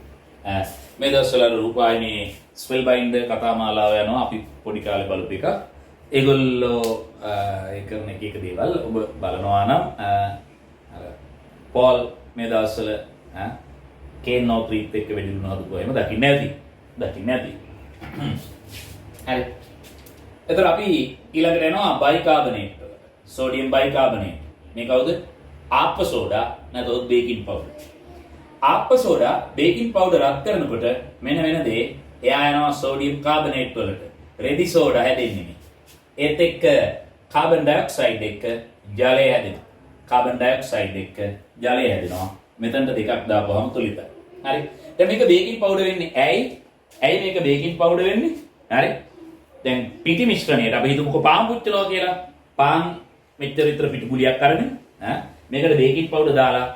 මේ දවස්වල රූපවාහිනී ස්පෙල්බයින්ඩ් කතා මාලාව යනවා අපි පොඩි කාලේ බලපු එක. ඒගොල්ලෝ ඒ කරන එක දේවල් ඔබ බලනවා නම් අර පෝල් මේ දවස්වල KNO3 එක්ක වෙඩි ලුණු හදුවා එහෙම දකින්නේ නැති. හරි. එතකොට අපි ඊළඟට යනවා බයිකාබනේට් වල. Sodium bicarbonate. මේ කවුද? ආප්ප සෝඩා නැත්නම් බේකින් පවුඩර්. ආප්ප සෝඩා බේකින් පවුඩර් රත් කරනකොට මෙන්න වෙන දේ එයා යනවා සෝඩියම් කාබනේට් වලට. රෙදි සෝඩා හැදෙන්නේ. ඒත් එක්ක කාබන් ඩයොක්සයිඩ් එක්ක ජලය හැදෙනවා. කාබන් ඩයොක්සයිඩ් එක්ක ජලය හැදෙනවා. මෙතනට දෙකක් දාපුවම තුලිතයි. හරි. දැන් මේක බේකින් පවුඩර් වෙන්නේ ඇයි? ඇයි මේක බේකින් පවුඩර් වෙන්නේ? හරි. දැන් පිටි මිශ්‍රණයට අපි හිතමුකෝ පාන් පුච්චනවා කියලා. පාන් මෙච්චර විතර පිටි ගුලියක් අරගෙන මේකට බේකින් පවුඩර් දාලා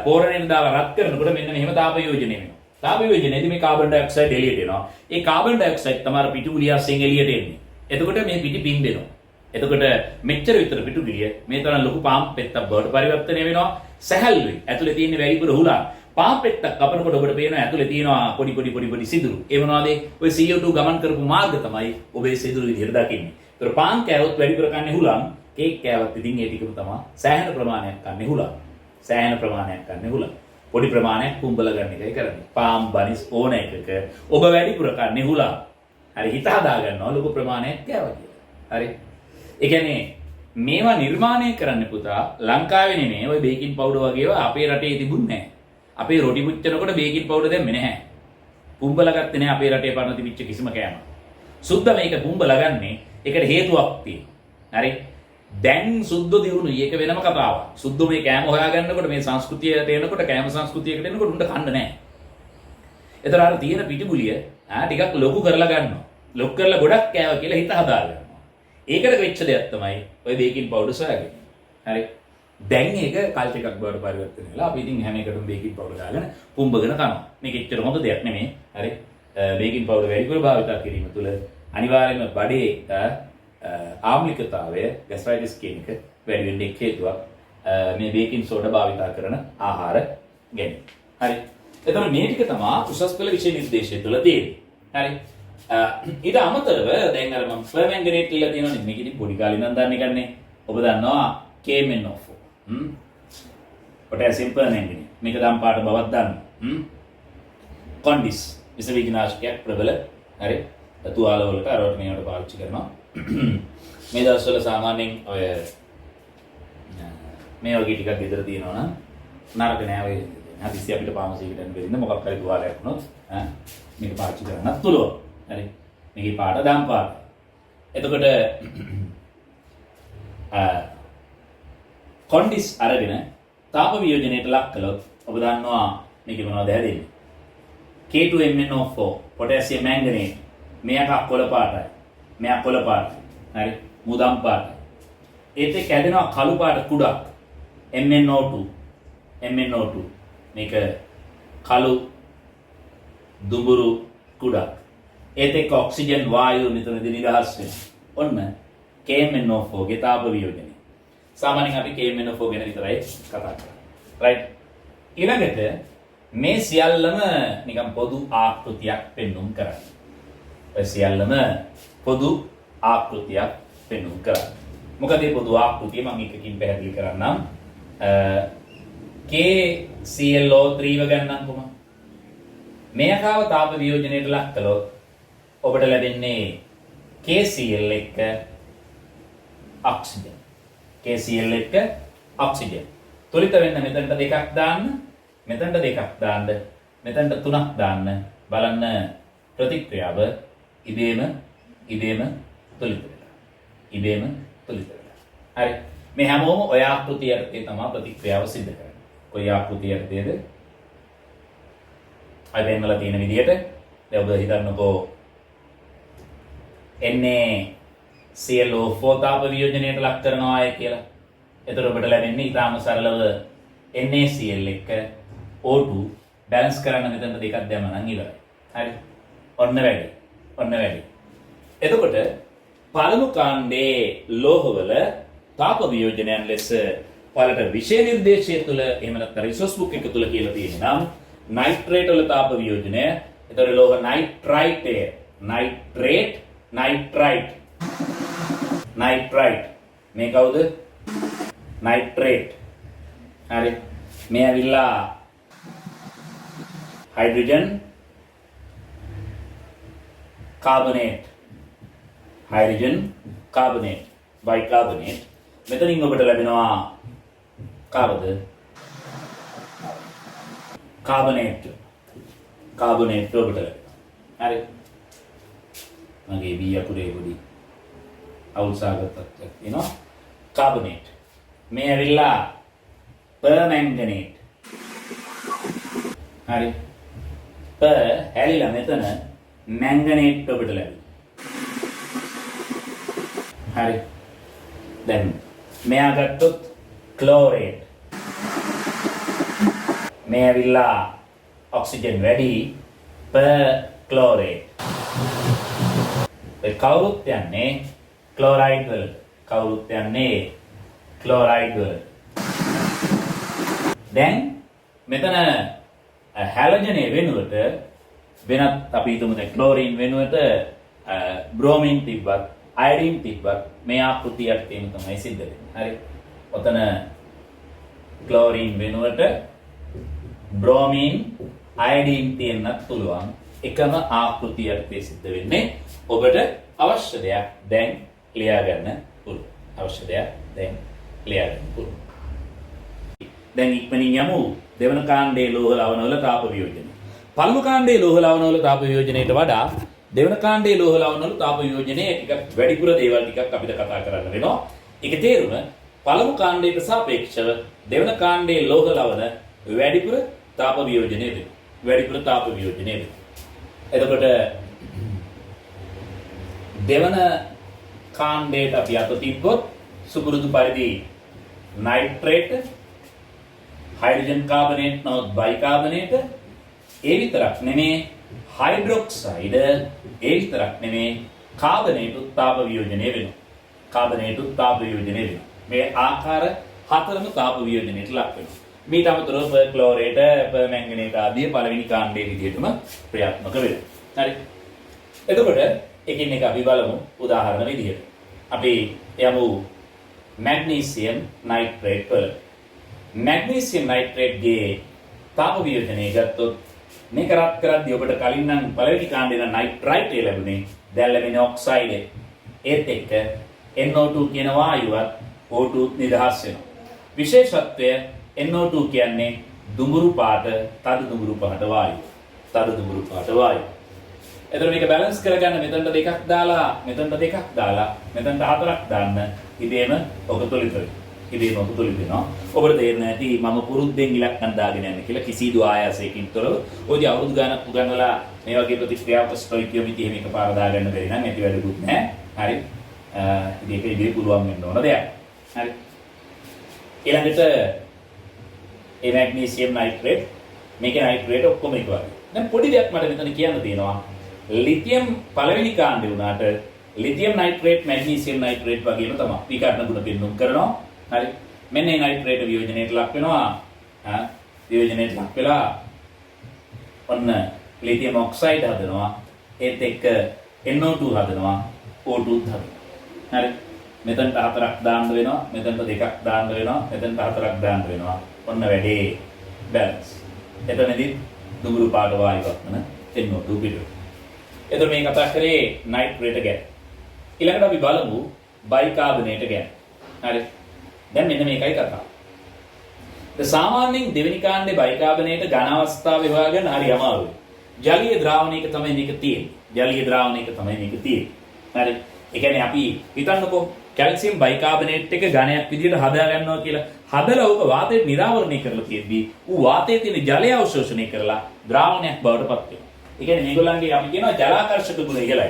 පෝරණයෙන් දාලා රත් කරනකොට මෙන්න මෙහෙම තාප යෝජනය වෙනවා. තාප යෝජනයේදී මේ කාබන් ඩයොක්සයිඩ් එළියට එනවා. ඒ කාබන් ඩයොක්සයිඩ් තමයි පිටි ගුලිය අස්සෙන් එළියට එන්නේ. එතකොට මේ පිටි පින්දෙනවා. එතකොට මෙච්චර විතර පිටු ගිරිය මේ තරම් ලොකු පාම් පෙත්තක් බවට පරිවර්තනය වෙනවා. සැහැල්ලුයි. ඇතුලේ තියෙන වැඩිපුර හුලං. පාම් පෙත්තක් කපනකොට ඔබට පේනවා ඇතුලේ තියෙනවා පොඩි සිදුරු. ඒ මොනවාද? ඔය CO2 ගමන් කරපු මාර්ග තමයි ඔබේ සිදුරු විදිහට දකින්නේ. ඒතර පාම් කෑවොත් වැඩිපුර කන්නේ හුලං. කේක් කෑවත් ඉතින් ඒ ටිකම තමයි සෑහෙන ප්‍රමාණයක් කන්නේ හුලං. සෑහෙන ප්‍රමාණයක් කන්නේ හුලං. පොඩි ප්‍රමාණයක් කුඹල ගන්න එකයි කරන්නේ. පාම් බනිස් ඕන එකක ඔබ වැඩිපුර කන්නේ හුලං. හරි හිත හදා ගන්නවා ලොකු ප්‍රමාණයක් කෑවා කියලා. හරි. ඒ කියන්නේ මේවා නිර්මාණය කරන්න පුතා ලංකාවේ නෙමෙයි ඔය බේකින් පවුඩර් වගේ ඒවා අපේ රටේ තිබුණේ නැහැ. අපේ රොටි පුච්චනකොට බේකින් පවුඩර් දැම්මේ නැහැ. පුම්බලා ගත්තේ නැහැ අපේ රටේ පරණ තිබිච්ච කිසිම කෑමක්. සුද්ධ මේක පුම්බලා ගන්නේ ඒකට හේතුවක් තියෙනවා. හරි. දැන් සුද්ධ දිනුනුයි ඒක වෙනම කතාවක්. සුද්ධ මේ කෑම හොයාගන්නකොට මේ සංස්කෘතියට එනකොට කෑම සංස්කෘතියකට එනකොට උන්ට කන්න නැහැ. ඒතර අර තියෙන පිටිගුලිය ටිකක් ලොකු කරලා ගන්නවා. ලොක් කරලා ගොඩක් කෑවා කියලා හිත හදා ගන්නවා. ඒකට වෙච්ච දෙයක් තමයි ඔය බේකින් පවුඩර් සොයාගන්නේ. හරි. දැන් ඒක කල්චර් එකක් බවට පරිවර්තනය වෙලා අපි ඉතින් හැම එකටම බේකින් පවුඩර් දාගෙන පුම්බගෙන කනවා. මේක එච්චර හොඳ දෙයක් නෙමෙයි. හරි. බේකින් පවුඩර් වැඩිපුර භාවිත කිරීම තුළ අනිවාර්යයෙන්ම බඩේ ආම්ලිකතාවය ગેස්ට්‍රයිටිස් කියන එක වැඩි වෙන්න එක් හේතුවක් මේ බේකින් සෝඩා භාවිත කරන ආහාර ගැනීම. හරි. එතකොට මේ ටික තමයි උසස් පෙළ විෂය නිර්දේශය තුළ තියෙන්නේ. හරි. ඊට අමතරව දැන් අර මම පර්මැංගනේට් කියලා තියෙනවනේ මේක ඉතින් පොඩි කාලේ ඉඳන් දන්නේ කන්නේ. ඔබ දන්නවා KMnO4. පොටෑසියම් පර්මැංගනේට්. මේක දම් පාට බවක් දන්නවා. කොන්ඩිස් විස විඥානශකයක් ප්‍රබල. හරි. තුවාල වලට අරවට මේවට පාවිච්චි කරනවා. මේ දවස්වල සාමාන්‍යයෙන් ඔය මේ වගේ ටිකක් ගෙදර තියෙනවා නම් නරක නෑ ඔය හදිස්සි අපිට පාමසියකට යන්න බැරිද මොකක් හරි තුවාලයක් වුණොත් මේක පාවිච්චි කරන්නත් පුළුවන්. හරි. මේකේ පාට දම් පාට. එතකොට කොන්ඩිස් අරගෙන තාප වියෝජනයට ලක් කළොත් ඔබ දන්නවා මේක මොනවද හැදෙන්නේ? K2MnO4 potassium මැංගනේට්. මේක කොළ පාටයි. මේක කොළ පාටයි. හරි. මුදම් පාටයි. ඒත් එක්ක හැදෙනවා කළු පාට කුඩක්. MnO2. මේක කළු දුඹුරු කුඩක්. ඒත් එක්ක ඔක්සිජන් වායුව මෙතනදී නිදහස් වෙනවා. ඔන්න KMnO4 ගේ තාප වියෝජනය. සාමාන්‍යයෙන් අපි KMnO4 ගැන විතරයි කතා කරන්නේ. රයිට්. ඊළඟට මේ සියල්ලම නිකන් පොදු ආකෘතියක් පෙන්වුම් කරන්නේ. ඒ සියල්ලම පොදු ආකෘතියක් පෙන්වුම් කරන්නේ. මොකද මේ පොදු ආකෘතිය මම එකකින් පැහැදිලි කරන්නම්. KClO3 ගන්නම්කොම. මේකාව තාප වියෝජනයට ලක් කළොත් ඔබට ලැබෙන්නේ KCl එක ඔක්සිජන්. KCl එක ඔක්සිජන්. තුලිත වෙන්න මෙතනට දෙකක් දාන්න, මෙතනට දෙකක් දාන්න, මෙතනට තුනක් දාන්න. බලන්න ප්‍රතික්‍රියාව ඉබේම තුලිත වෙනවා. ඉබේම තුලිත වෙනවා. හරි. මේ හැමෝම ඔය ආකෘතිය යටතේ තමයි ප්‍රතික්‍රියාව සිදු කරන්නේ. කොයි ආකෘතිය යටතේද? අය පෙන්වලා තියෙන විදිහට දැන් ඔබ හිතන්නකෝ NaClO4 තාප වියෝජනයට ලක් කරනවා කියලා. එතකොට ඔබට ලැබෙන්නේ ඊටාම සරලව NaCl එක O2 බැලන්ස් කරන්න මෙතන දෙකක් දැම්ම නම් ඉවරයි. හරි. ඔන්න වැඩි. එතකොට පළමු කාණ්ඩයේ ලෝහවල තාප වියෝජනයන් ලෙස පළට විෂය නිර්දේශය තුළ එහෙම නැත්නම් රිසෝස් බුක් එක තුළ කියලා තියෙනවා නම් නයිට්‍රේට් වල තාප වියෝජනය. එතකොට ලෝහ නයිට්‍රයිට් මේ කවුද? නයිට්‍රේට්. හරි. මේ ඇවිල්ලා හයිඩ්‍රජන් කාබනේට්. බයිකාබනේට්. මෙතනින් ඔබට ලැබෙනවා කාබද? කාබනේට් ඔබට ලැබෙනවා. හරි. මගේ බී අකුරේ පොඩි අවුල්සාගතයක් තියෙනවා. කාබනේට්. මේ ඇවිල්ලා පර්මැංගනේට්. හරි. හැලිලා මෙතන මැංගනේට් ඔබට ලැබෙනවා. හරි. දැන් මෙයා ගත්තොත් ක්ලෝරේට්. මේ ඇවිල්ලා ඔක්සිජන් වැඩි ක්ලෝරේට්. ඒ කවුරුත් යන්නේ ක්ලෝරයිඩ් වලට. දැන් මෙතන හැලොජනේ වෙනුවට වෙනත් අපි හිතමු දැන් ක්ලෝරින් වෙනුවට බ්‍රෝමින් තිබ්බත් අයඩින් තිබ්බත් මේ ආකෘතියට තියෙන තමයි සිද්ධ වෙන්නේ. හරි. ඔතන ක්ලෝරින් වෙනුවට බ්‍රෝමින් අයඩින් තියෙන්නත් පුළුවන්. එකම ආකෘතියට සිද්ධ වෙන්නේ. ඔබට අවශ්‍ය දෙයක් දැන් ලියා ගන්න පුළුවන්. දැන් ඉක්මනින් යමු දෙවන කාණ්ඩයේ ලෝහ ලවණ වල තාප වියෝජනය. පළමු කාණ්ඩයේ ලෝහ ලවණ වල තාප වියෝජනයට වඩා දෙවන කාණ්ඩයේ ලෝහ ලවණ වල තාප වියෝජනයේ ටිකක් වැඩිපුර දේවල් ටිකක් අපිට කතා කරන්න වෙනවා. ඒකේ තේරුම පළමු කාණ්ඩයට සාපේක්ෂව දෙවන කාණ්ඩයේ ලෝහ ලවණ වැඩිපුර තාප වියෝජනය වෙනවා. එතකොට දෙවන කාණ්ඩයට අපි අත තිබ්බොත් සුපුරුදු පරිදි නයිට්‍රේට්, හයිඩ්‍රජන් කාබනේට් නෝත් බයිකාබනේට්, ඒ විතරක් නෙමේ හයිඩ්‍රොක්සයිඩ්, ඒ විතරක් නෙමේ කාබනේට් තාප වියෝජනය වෙනවා. මේ ආකාර හතරම තාප වියෝජනයට ලක් වෙනවා. මීට අමතරව ක්ලෝරේට, මැංගනේට් ආදී පළවෙනි කාණ්ඩයේ විදිහටම ක්‍රියාත්මක වෙනවා. හරි. එතකොට එකින් එක අපි බලමු උදාහරණ විදිහට. අපි යමු මැග්නීසියම් නයිට්‍රේට් වල. මැග්නීසියම් නයිට්‍රේට්ගේ තාප වියෝජනය ගත්තොත් මේක රත් කරද්දී ඔබට කලින් නම් පළවෙනි කාණ්ඩේ නම් නයිට්‍රයිට් ලැබුණේ. දැන් ලැබෙන්නේ ඔක්සයිඩ්. ඒත් එක්ක NO2 කියන වායුවත් O2 නිදහස් වෙනවා. විශේෂත්වය NO2 කියන්නේ දුඹුරු පාට, තද දුඹුරු පාට වායුව. එතකොට මේක බැලන්ස් කරගන්න මෙතනට දෙකක් දාලා, මෙතනට හතරක් දාන්න. ඉබේම ඔක තුලිත වෙනවා. ඔබට තේරෙන්නේ නැති මම පුරුද්දෙන් ඉලක්කම් දාගෙන යන්නේ කියලා කිසිදු ආයාසයකින් තොරව. ඔය අවුරුදු ගානක් උගන්වලා මේ වගේ ප්‍රතික්‍රියාවක ස්ටොයිකියොමෙට්‍රි එහෙම එකපාර දාගන්න බැරි නම් ඇති වැඩකුත් නැහැ. හරි. මේක ඉදිරිය පුළුවන් වෙන්න ඕන දෙයක්. හරි. ඊළඟට ඒ මැග්නීසියම් නයිට්‍රේට්, මේකේ නයිට්‍රේට් ඔක්කොම එක වගේ. දැන් පොඩි දෙයක් මට මෙතන කියන්න තියෙනවා. ලිතියම් පළවෙනි කාණ්ඩේ වුණාට ලිතියම් නයිට්‍රේට්, මැග්නීසියම් නයිට්‍රේට් වගේම තමයි. විකර්ණ ගුණ පෙන්වුම් කරනවා. හරි. මෙන්න මේ නයිට්‍රේට් වියෝජනයට ලක් වෙනවා. වියෝජනයට ලක් වෙලා ඔන්න ලිතියම් ඔක්සයිඩ් හදනවා. ඒත් එක්ක NO2 හදනවා, O2 හදනවා. හරි. මෙතනට හතරක් දාන්න වෙනවා, මෙතනට දෙකක් දාන්න වෙනවා, මෙතනට හතරක් දාන්න වෙනවා. ඔන්න වැඩේ බැලන්ස්. එතනදී දුඹුරු පාට වායුවක් වන NO2 පිටු. එතකොට මේ කතා කරේ නයිට්‍රේට් ගැන. ඊළඟට අපි බලමු බයිකාබනේට් ගැන. හරි. දැන් මෙන්න මේකයි කතාව. සාමාන්‍යයෙන් දෙවෙනි කාණ්ඩේ බයිකාබනේට් ඝන අවස්ථාවේ හොයාගන්න හරි අමාරුයි. ජලීය ද්‍රාවණයක තමයි මේක තියෙන්නේ. ජලීය ද්‍රාවණයක තමයි මේක තියෙන්නේ. හරි. ඒ කියන්නේ අපි හිතන්නකෝ කැල්සියම් බයිකාබනේට් එක ඝනයක් විදිහට හදා ගන්නවා කියලා. හදලා උක වාතයට නිරාවරණය කරලා තියෙද්දී ඌ වාතයේ තියෙන ජලය අවශෝෂණය කරලා ද්‍රාවණයක් බවට පත් වෙනවා. ඒ කියන්නේ මේගොල්ලන්ගේ අපි කියනවා ජලාකර්ෂක ගුණ ඉහළයි.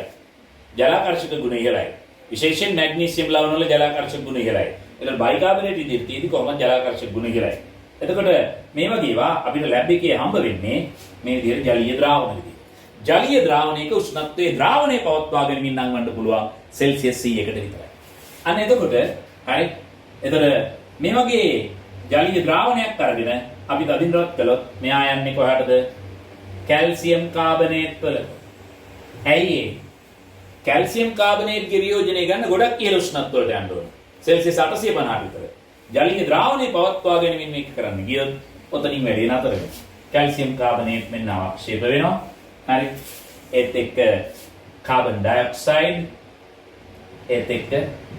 ජලාකර්ෂක ගුණ ඉහළයි. විශේෂයෙන් මැග්නීසියම් ලවණ වල ජලාකර්ෂක ගුණ ඉහළයි. ඒතර බයිකාබනේට් විදිහට තියෙද්දී කොහොමද ජලාකර්ෂක ගුණ ඉහළයි? එතකොට මේ වගේවා අපිට ලැබ් එකේ හම්බ වෙන්නේ මේ විදිහට ජලීය ද්‍රාවණ විදිහට. ජලීය ද්‍රාවණයක උෂ්ණත්වයේ ද්‍රාවණය පවත්වාගෙන ඉන්නවන්න පුළුවන් සෙල්සියස් 100කට විතරයි. අන්න එතකොට හරි. එතකොට මේ වගේ ජලීය ද්‍රාවණයක් අරගෙන අපි තදින්වත් කළොත් මෙයා යන්නේ කොහටද? කැල්සියම් කාබනේට් වල. ඇයි ඒ? කැල්සියම් කාබනේට් ගේ වියෝජනය ගන්න ගොඩක් ඉහළ උෂ්ණත්ව වලට යන්න ඕනේ. සෙල්සියස් 850 විතර. ජලීය ද්‍රාවණය පවත්වා ගැනීම මේක කරන්න ගියොත් ඔතනින් වැඩි නතර වෙනවා. කැල්සියම් කාබනේට් මෙන්න අවක්ෂේප වෙනවා. හරි. ඒත් එක්ක කාබන් ඩයොක්සයිඩ් ඒත් එක්ක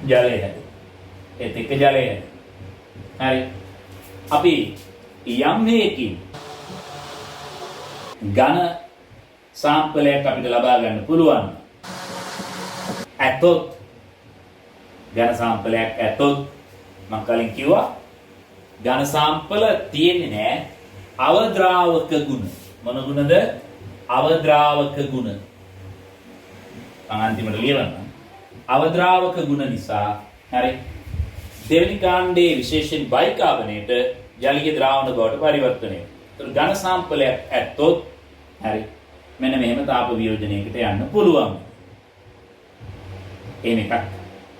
ජලය හැදෙනවා. ඒත් එක්ක ජලය හැදෙනවා. හරි. අපි යම් හේකින් ඝන සාම්පලයක් අපිට ලබා ගන්න පුළුවන්. ඇතොත් ඝන සාම්පලයක් ඇතොත් මම කලින් කිව්වා ඝන සාම්පල තියෙන්නේ නැහැ අවද්‍රාවක ගුණ. මොන ගුණද? අවද්‍රාවක ගුණ. අන්තිමට ලියවන්න. අවද්‍රාවක ගුණ නිසා හරි දෙවෙනි කාණ්ඩයේ විශේෂයෙන් බයිකාබනේට ජලීය ද්‍රාවණ බවට පරිවර්තනය වෙනවා. ඒතර ඝන සාම්පලයක් ඇත්තොත් හරි මෙන්න මෙහෙම තාප වියෝජනයකට යන්න පුළුවන්. එහෙම එකක්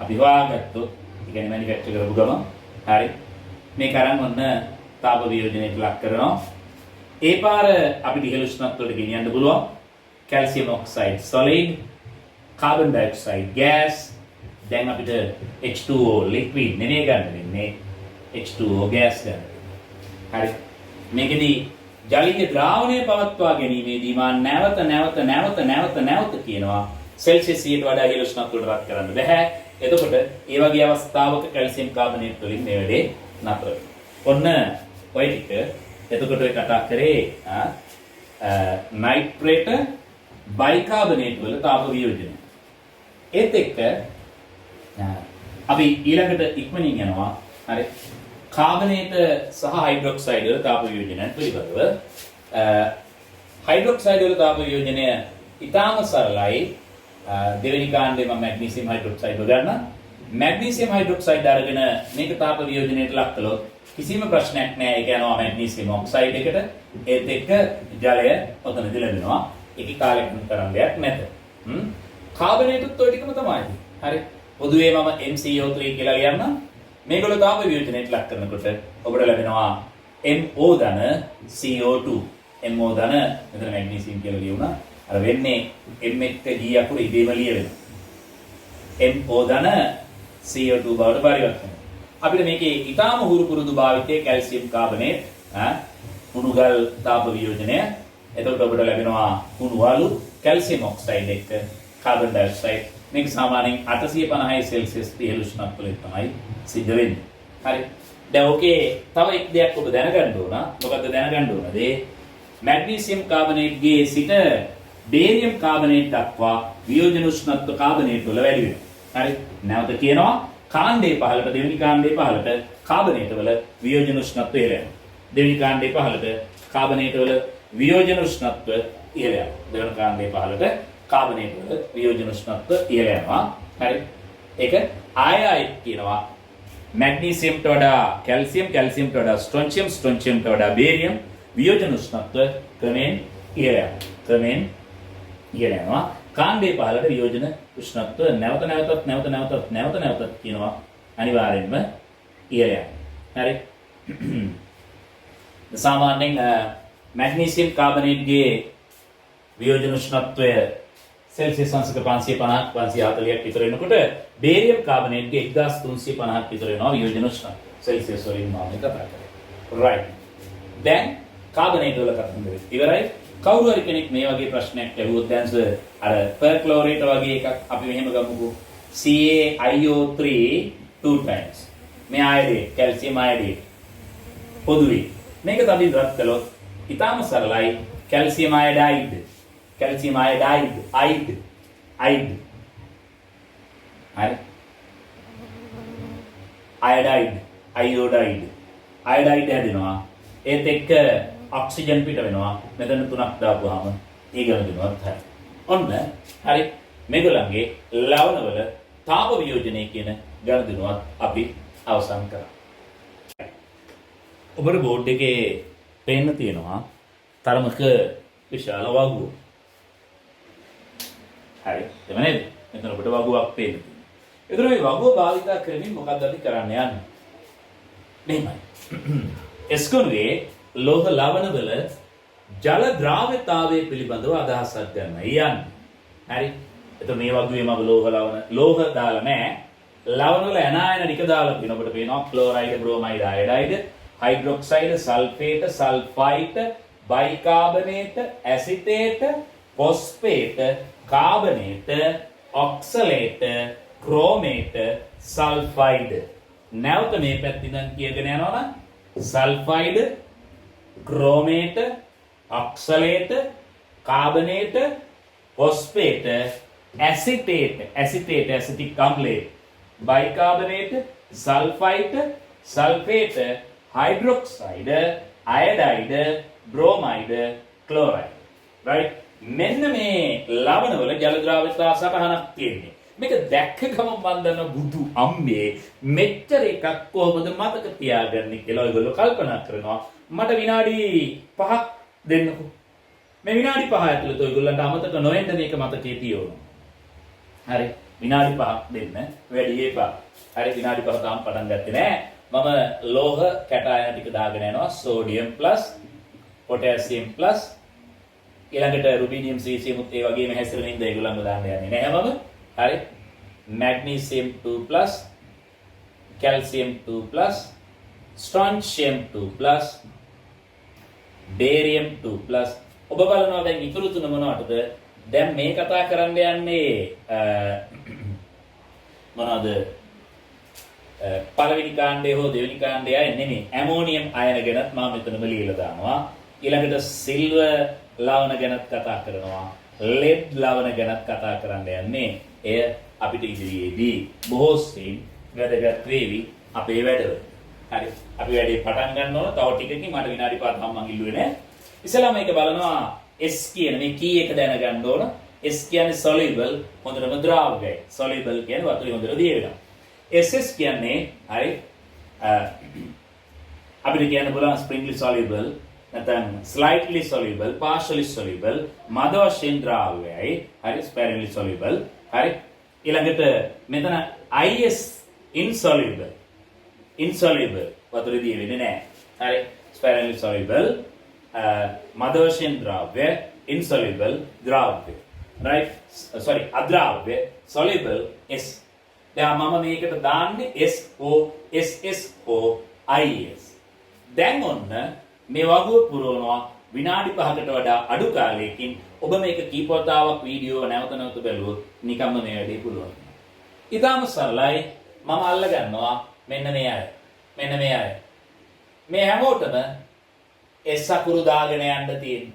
අපි හොයාගත්තොත් ඒ කියන්නේ මැනුෆැක්චර් කරපු ගමන් හරි මේක අරන් ඔන්න තාප වියෝජනයට ලක් කරනවා. ඒ පාර අපිට ඉහළ උෂ්ණත්වයට ගෙනියන්න පුළුවන්. Calcium oxide solid, carbon dioxide gas. දැන් අපිට H2O ලික්විඩ් නෙමෙයි ගන්න වෙන්නේ. H2O ගෑස් ගන්න. හරි. මේකෙදි ජලීය ද්‍රාවණය පවත්වා ගැනීමේදී මා නැවත කියනවා සෙල්සියස් 100ට වඩා ඉහළ උෂ්ණත්වයට රත් කරන්න බෑ. එතකොට ඒ වගේ අවස්ථාවක කැල්සියම් කාබනේට් වලින් මේ වැඩේ නතර වෙනවා. ඔන්න ඔය ටික එතකොට ඔය කතා කරේ නයිට්‍රේට බයිකාබනේට් වල තාප වියෝජනය. ඒත් එක්ක අපි ඊළඟට ඉක්මනින් යනවා. හරි. කාබනේට සහ හයිඩ්‍රොක්සයිඩ් වල තාප වියෝජනයන් පිළිබඳව හයිඩ්‍රොක්සයිඩ් වල තාප වියෝජනය ඉතාම සරලයි. දෙවෙනි කාණ්ඩේ මම මැග්නීසියම් හයිඩ්‍රොක්සයිඩ් ගන්න. මැග්නීසියම් හයිඩ්‍රොක්සයිඩ් අරගෙන මේක තාප වියෝජනයට ලක් කළොත් කිසිම ප්‍රශ්නයක් නැහැ. ඒක යනවා මැග්නීසියම් ඔක්සයිඩ් එකට. ඒත් එක්ක ජලය ඔතනදී ලැබෙනවා. ඒකේ කාලෙකින් තරම් දෙයක් නැත. කාබනේටුත් ඔය ටිකම තමයි. හරි. පොදුවේ මම MCO3 කියලා ලියන්නම්. මේගොල්ලෝ තාප වියෝජනයට ලක් කරනකොට ඔබට ලැබෙනවා MO ධන CO2. MO ධන මෙතන මැග්නීසියම් කියලා ලියුණා. අර වෙන්නේ M එක්ක G අකුර ඉබේම ලියවෙනවා. MO ධන CO2 බවට පරිවර්තනය. අපිට මේකේ ඊටාම හුරු පුරුදු භාවිතයේ කැල්සියම් කාබනේට් කුණුගල් තාප වියෝජනය. එතකොට ඔබට ලැබෙනවා කුණු වලු කැල්සියම් ඔක්සයිඩ් එක්ක කාබන් ඩයොක්සයිඩ්. මේක සාමාන්‍යයෙන් 850 සෙල්සියස් ඉහළ උෂ්ණත්වවල තමයි සිද්ධ වෙන්නේ. හරි. දැන් ඕකේ තව එක් දෙයක් ඔබ දැනගන්න ඕන. මොකද්ද දැනගන්න ඕන දේ? මැග්නීසියම් කාබනේට්ගේ සිට බේරියම් කාබනේට් දක්වා වියෝජන උෂ්ණත්ව කාබනේට් වල වැඩි වෙනවා. හරි. නැවත කියනවා කාණ්ඩේ පහළට දෙවෙනි කාණ්ඩේ පහළට කාබනේට වල වියෝජන උෂ්ණත්වය ඉහළ යනවා. දෙවෙනි කාණ්ඩේ පහළට කාබනේට වල වියෝජන උෂ්ණත්වය ඉහළ යනවා. දෙවෙනි කාණ්ඩේ පහළට කාබනේට වල වියෝජන උෂ්ණත්වය ඉහළ යනවා. හරි. ඒක ආයයි කියනවා මැග්නීසියම්ට වඩා කැල්සියම්, කැල්සියම්ට වඩා ස්ට්‍රොන්චියම්, ස්ට්‍රොන්චියම්ට වඩා බේරියම් වියෝජන උෂ්ණත්වය ක්‍රමෙන් ඉහළ යනවා. ක්‍රමෙන් ඉහළ යනවා. කාණ්ඩේ පහළට වියෝජන උෂ්ණත්වය නැවත නැවතත් කියනවා අනිවාර්යෙන්ම ඉහළ යනවා. හරි. සාමාන්‍යයෙන් මැග්නීසියම් කාබනේට්ගේ වියෝජන උෂ්ණත්වය සෙල්සියස් අංශක 550ක් 540ක් විතර වෙනකොට බේරියම් කාබනේට්ගේ 1350ක් විතර වෙනවා වියෝජන උෂ්ණත්වය. සෙල්සියස් වලින් මම කතා කරන්නේ. right. දැන් කාබනේට් වල කතා ඉවරයි. කවුරු හරි කෙනෙක් මේ වගේ ප්‍රශ්නයක් ඇහුවොත් දැන් අර පර්ක්ලෝරේට් වගේ එකක් අපි මෙහෙම ගමුකෝ. CaIO3 2 times. මේ iodate calcium iodate පොදුවේ මේක තමයි රත් කළොත් ඊටම සරලයි calcium iodide ide hri iodide හැදෙනවා ඒත් එක්ක ඔක්සිජන් පිට වෙනවා මෙතන තුනක් දාපුවාම ඊගල දෙනවත් හරි ඔන්න හරි මේගොල්ලන්ගේ ලවණවල තාප වියෝජනය කියන ගණදිනුවත් අපි අවසන් කරා. ඔබට බෝඩ් එකේ පේන්න තියෙනවා තරමක විශාල වගුව. හරි එම නේද? මෙතන ඔබට වගුවක් පේන්න තියෙනවා. ඒතර මේ වගුව භාවිතා කරමින් මොකක්ද අපි කරන්න යන්නේ? මෙහෙමයි. එස්කොනුවේ ලෝහ ලවණවල ජල ද්‍රාව්‍යතාවය පිළිබඳව අදහසක් ගන්න යන්නේ. හරි එතකොට මේ වගුවේ මම ලෝහ දාලා නැහැ. ලවණ වල ඇනායන ටික දාලා තියෙනවා. ඔබට පේනවා chloride, bromide, iodide, hydroxide, sulphate, සල්ෆයිට්, bicarbonate, ඇසිටේට, ෆොස්ෆේට, කාබනේට, ඔක්සලේට, ක්‍රෝමේට, sulphide. නැවත මේ පැත්තෙන් කියගෙන යනවා නම් sulphide, ක්‍රෝමේට, ඔක්සලේට, කාබනේට, phosphate, acetate, acetic amlate, bicarbonate, sulfite, sulfate, hydroxide, iodide, bromide, chloride. Right? මෙන්න මේ ලවණ වල ජල ද්‍රාව්‍යතා සටහනක් තියෙන්නේ. මේක දැක්ක ගමන් මම දන්න බුදු අම්මේ මෙච්චර එකක් කොහොමද මතක තියාගන්නේ කියලා ඔයගොල්ලෝ කල්පනා කරනවා. මට විනාඩි 5ක් දෙන්නකෝ. මේ විනාඩි 5 ඇතුළත ඔයගොල්ලන්ට අමතක නොවෙන්න මේක මතකයේ තියවනවා. හරි විනාඩි 5ක් දෙන්න වැඩි එපා. හරි විනාඩි 5 තාම පටන් ගත්තේ නෑ. මම ලෝහ කැටායන ටික දාගෙන යනවා. සෝඩියම් ප්ලස්, පොටෑසියම් ප්ලස්, ඊළඟට රුබීනියම් සීසියම් උත් ඒ වගේම හැසිරෙන ඉඳ ඒගොල්ලන්ව දාන්න යන්නේ නෑ මම. හරි magnesium 2 plus, calcium 2 plus, strontium 2 plus, barium 2 plus. ඔබ බලනවා දැන් ඉතුරු තුන මොනවටද? දැන් මේ කතා කරන්න යන්නේ මොනවද? පළවෙනි කාණ්ඩය හෝ දෙවෙනි කාණ්ඩය නෙමෙයි. ඇමෝනියම් අයන ගැනත් මම මෙතනම ලියලා දානවා. ඊළඟට සිල්වර් ලවණ ගැනත් කතා කරනවා. ලෙඩ් ලවණ ගැනත් කතා කරන්න යන්නේ. එය අපිට ඉදිරියේදී බොහෝ සෙයින් වැදගත් වේවි අපේ වැඩවල. හරි. අපි වැඩේ පටන් ගන්න ඕන. තව ටිකකින් මට විනාඩි 5ක් මම ඉල්ලුවේ නෑ. ඉස්සෙල්ලා මේක බලනවා S කියන මේ කී එක දැනගන්න ඕන. S කියන්නේ soluble හොඳටම ද්‍රාවකයි. soluble කියන්නේ වතුරේ හොඳට දිය වෙනවා. SS කියන්නේ හරි අපිට කියන්න පුළුවන් springly soluble නැත්නම් slightly soluble, partially soluble, මද වශයෙන් ද්‍රාවකයි. හරි sparingly soluble. හරි ඊළඟට මෙතන IS insoluble. insoluble වතුරේ දිය වෙන්නේ නැහැ. හරි sparingly soluble මද වශයෙන් ද්‍රාව්‍ය insoluble ද්‍රාව්‍ය right sorry අද්‍රාව්‍ය soluble S. දැන් මම මේකට දාන්නේ SO SSO IS. දැන් ඔන්න මේ වගුව පුරවනවා විනාඩි 5කට වඩා අඩු කාලයකින්. ඔබ මේක කීපවතාවක් වීඩියෝ නැවත නැවත බැලුවොත් නිකම්ම මේ වැඩේ පුළුවන්. ඊටාම සරලයි. මම අල්ල ගන්නවා මෙන්න මේ අය. මෙන්න මේ අය. මේ හැමෝටම S අකුරු දාගෙන යන්න තියෙන්නේ.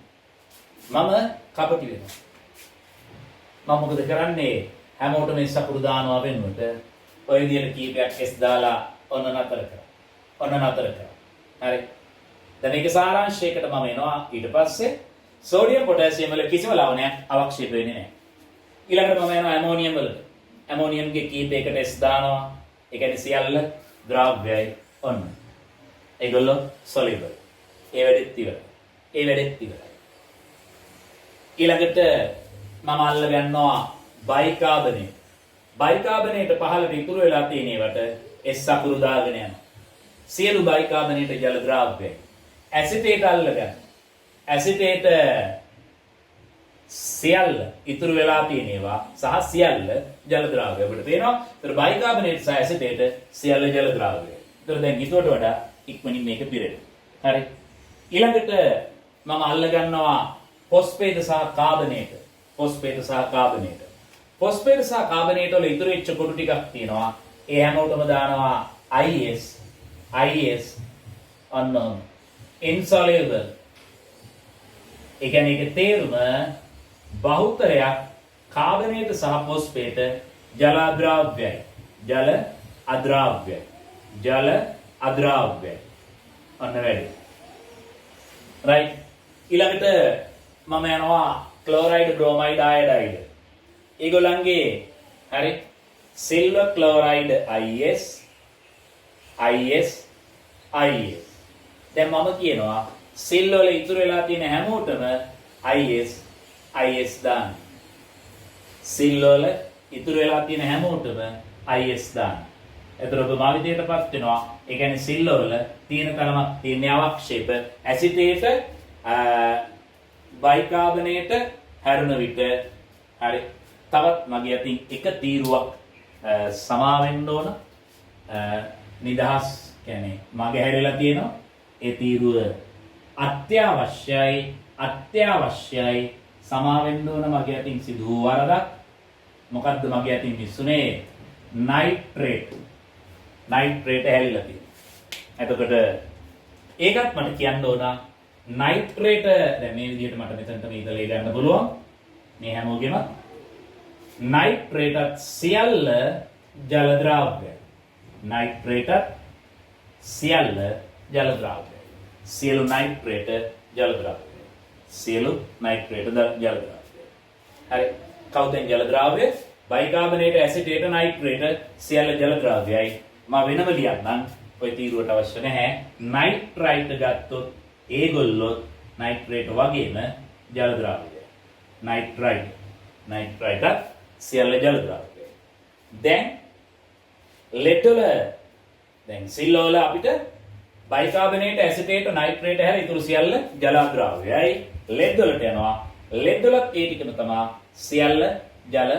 මම කපටි වෙනවා. මම මොකද කරන්නේ? හැමෝටම S අකුරු දානවා වෙනුවට ඔය විදිහට කීපයක් S දාලා ඔන්න නතර කරා. ඔන්න නතර කරා. හරි. දැන් මේක සාරාංශයකට මම එනවා. ඊට පස්සේ සෝඩියම් පොටෑසියම් වල කිසිම ලවණයක් අවක්ෂේප වෙන්නේ නැහැ. ඊළඟට මම යනවා ඇමෝනියම් වලට. ඇමෝනියම්ගේ කීපයකට S දානවා. ඒ කියන්නේ සියල්ල ද්‍රාව්‍යයි. ඔන්න. ඒගොල්ලෝ soluble. ඒ වැඩෙත් ඉවරයි. ඊළඟට මම අල්ල ගන්නවා බයිකාබනේට්. බයිකාබනේට පහළට ඉතුරු වෙලා තියෙන ඒවට S අකුරු දාගෙන යනවා. සියලු බයිකාබනේට ජල ද්‍රාව්‍යයි. ඇසිටේට අල්ල ගන්න. ඇසිටේට සියල්ල ඉතුරු වෙලා තියෙන ඒවා සහ සියල්ල ජල ද්‍රාව්‍ය. අපිට පේනවා. ඒතර බයිකාබනේට සහ ඇසිටේට සියල්ල ජල ද්‍රාව්‍ය. ඒතර දැන් ඊටට වඩා ඉක්මනින් මේක පිරෙනවා. හරි. ඊළඟට මම අල්ල ගන්නවා ෆොස්ෆේට් සහ කාබනේට. ෆොස්ෆේට් සහ කාබනේට් වල ඉතුරු වෙච්ච කොටු ටිකක් තියෙනවා. ඒ හැමෝටම දානවා IS unknown insoluble. ඒ කියන්නේ ඒකේ තේරුම බහුතරයක් කාබනේට සහ ෆොස්ෆේට ජල අද්‍රාව්‍යයි. ජල අද්‍රාව්‍යයි. අන්න වැඩි. right. ඊළඟට මම යනවා ක්ලෝරයිඩ්, බ්‍රෝමයිඩ්, අයඩයිඩ්. ඒගොල්ලන්ගේ හරි සිල්වර් ක්ලෝරයිඩ් IS. දැන් මම කියනවා සිල් වල ඉතුරු වෙලා තියෙන හැමෝටම IS දාන්න. සිල් වල ඉතුරු වෙලා තියෙන හැමෝටම IS දාන්න. එතකොට ඔබ භාවිතයටපත් වෙනවා. ඒ කියන්නේ සිල් වල තියෙන තරමක් තියෙන අවක්ෂේප ඇසිටේට බයිකාබනේට හැරුණ විට හරි තවත් මගේ අතින් එක තීරුවක් සමාවෙන්න ඕන. නිදහස් කියන්නේ මගේ හැරෙලා තියෙනවා. ඒ තීරුව අත්‍යවශ්‍යයි සමාවෙන්න ඕන. මගේ අතින් සිදු වූ වරදක් මොකද්ද? මගේ අතින් මිස්සුනේ නයිට්‍රේට් හැරිලා තියෙනවා. එතකොට ඒකත් මට කියන්න ඕන නයිට්‍රේට දැන් මේ විදිහට මට මෙතනට මේ ඉඳලා ගන්න පුළුවන්. මේ හැමෝගෙම නයිට්‍රේටත් සියල්ල ජල ද්‍රාව්‍ය. නයිට්‍රේටත් සියල්ල ජල ද්‍රාව්‍ය. සියලු නයිට්‍රේට ජල ද්‍රාව්‍ය. සියලු නයිට්‍රේට ජල ද්‍රාව්‍ය. හරි. කවුදෙන් ජල ද්‍රාව්‍ය? බයිකාබනේට, ඇසිටේට, නයිට්‍රේට සියල්ල ජල ද්‍රාව්‍යයි. මම වෙනම ලියන්නම්. ඔය තීරුවට අවශ්‍ය නැහැ. නයිට්‍රයිට් ගත්තොත් ඒගොල්ලෝ නයිට්‍රේට වගේම ජල ද්‍රාව්‍යයි. නයිට්‍රයිට් සියල්ල ජල ද්‍රාව්‍යයි. දැන් ලෙඩ් වල දැන් සිල් වල අපිට බයිකාබනේට, ඇසිටේට, නයිට්‍රේට හැර ඉතුරු සියල්ල ජල ද්‍රාව්‍යයි. ලෙඩ් වලට යනවා. ලෙඩ් වලත් ඒ ටිකම තමයි සියල්ල ජල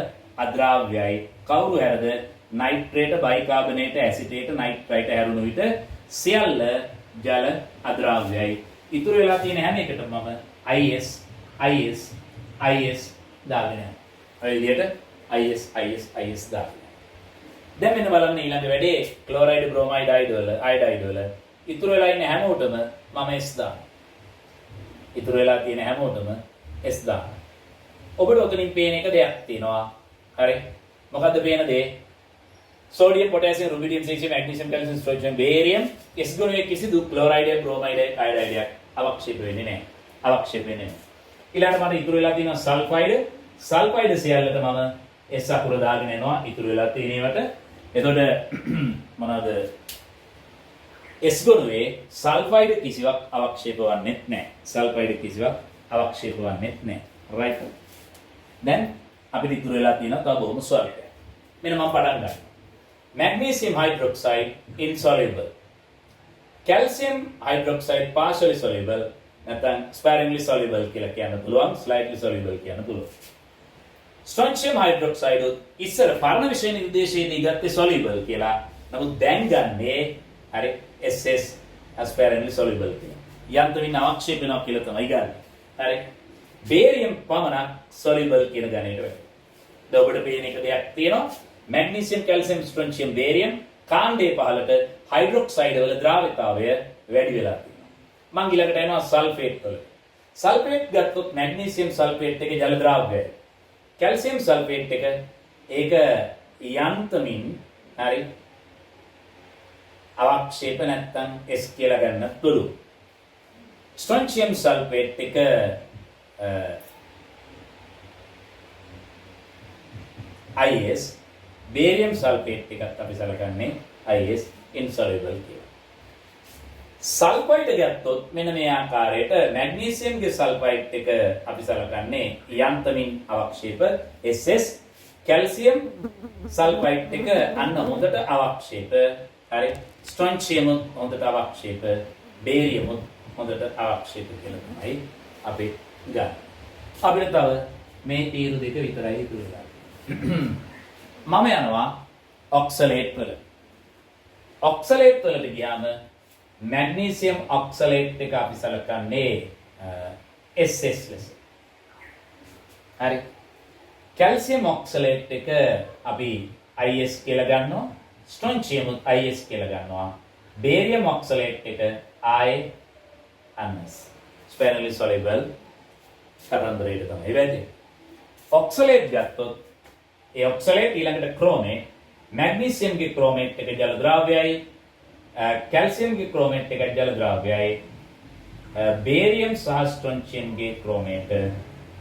අද්‍රාව්‍යයි. කවුරු හැරද? නයිට්‍රේට, බයිකාබනේට, ඇසිටේට, නයිට්‍රයිට හැරුණු විට සියල්ල ජල අද්‍රාව්‍යයි. ඉතුරු වෙලා තියෙන හැම එකටම මම IS දාගෙන යනවා. ඔය විදිහට IS දාගෙන. දැන් මෙන්න බලන්න ඊළඟ වැඩේ ක්ලෝරයිඩ්, බ්‍රෝමයිඩ්, අයඩයිඩ් වල ඉතුරු වෙලා ඉන්න හැමෝටම මම S දානවා. ඉතුරු වෙලා තියෙන හැමෝටම S දානවා. ඔබට ඔතනින් පේන එක දෙයක් තියෙනවා. හරි. මොකද්ද පේන දේ? Sodium, potassium, rubidium, caesium, magnesium, calcium, strontium, barium S ගුණයේ කිසිදු ක්ලෝරයිඩ්, බ්‍රෝමයිඩ්, අයඩයිඩ් අවක්ෂේප වෙන්නේ නැහැ. ඊළඟට මට ඉතුරු වෙලා තියෙනවා සල්ෆයිඩ් සියල්ලට මම S අකුර දාගෙන යනවා. ඉතුරු වෙලා තියෙන ඒවට. එතකොට මොනවාද? S ගුණයේ සල්ෆයිඩ් කිසිවක් අවක්ෂේප වන්නේ නැහැ. right. දැන් අපිට ඉතුරු වෙලා තියෙනවා තව බොහොම ස්වල්පයක්. මෙන්න මම පටන් ගන්නවා. magnesium hydroxide insoluble, calcium hydroxide partially soluble, නැත්නම් sparingly soluble කියලා කියන්න පුළුවන්, slightly soluble කියන්න පුළුවන්. strontium hydroxide ඉස්සර පරණ විෂය නිර්දේශයේදී ගත්තේ soluble කියලා. නමුත් දැන් ගන්නේ හරි SS sparingly soluble කියලා. යන්ත්‍රික අවක්ෂේප වෙනවා කියලා තමයි ගන්නේ. හරි. barium පමණක් soluble කියන ගණයට වැටෙනවා. දැන් ඔබට පේන එක දෙයක් තියෙනවා. magnesium, calcium, strontium, barium කාණ්ඩයේ පහළට හයිඩ්‍රොක්සයිඩ් වල ද්‍රාව්‍යතාවය වැඩි වෙලා තියෙනවා. මං ඊළඟට යනවා සල්ෆේට් වල. සල්ෆේට් ගත්තොත් magnesium sulfate එකේ ජල ද්‍රාව්‍යයි. calcium sulfate එක ඒක යන්තමින් හරි අවක්ෂේප නැත්තම් S කියලා ගන්න පුළුවන්. strontium sulfate එක IS, barium sulfate එකත් අපි සලකන්නේ IS insoluble කියලා. සල්ෆයිඩ් ගත්තොත් මෙන්න මේ ආකාරයට magnesium ගේ සල්ෆයිඩ් එක අපි සලකන්නේ යන්තමින් අවක්ෂේප SS, calcium sulfide එක අන්න හොඳට අවක්ෂේප හරි, strontium හොඳට අවක්ෂේප, barium හොඳට අවක්ෂේප කියලා තමයි අපි ගන්න. අපිට තව මේ තීරු දෙක විතරයි ඉතුරු වෙලා. මම යනවා ඔක්සලේට් වල. ඔක්සලේට් වලට ගියාම magnesium oxalate එක අපි සලකන්නේ SS ලෙස. හරි. කැල්සියම් ඔක්සලේට් එක අපි IS කියලා ගන්නවා. ස්ට්‍රොන්චියම් IS කියලා ගන්නවා. බේරියම් ඔක්සලේට් එක INS. ස්පැරලි සොලිබල් කරන්දරේට තමයි වෙන්නේ. ඔක්සලේට් ගත්තොත් ඒ ඔක්සලේට් ඊළඟට ක්‍රෝමේට්, මැග්නීසියම්ගේ ක්‍රෝමේට් එක ජල ද්‍රාව්‍යයි, කැල්සියම්ගේ ක්‍රෝමේට් එක ජල ද්‍රාව්‍යයි, බේරියම් සහ ස්ට්‍රොන්චියම්ගේ ක්‍රෝමේට්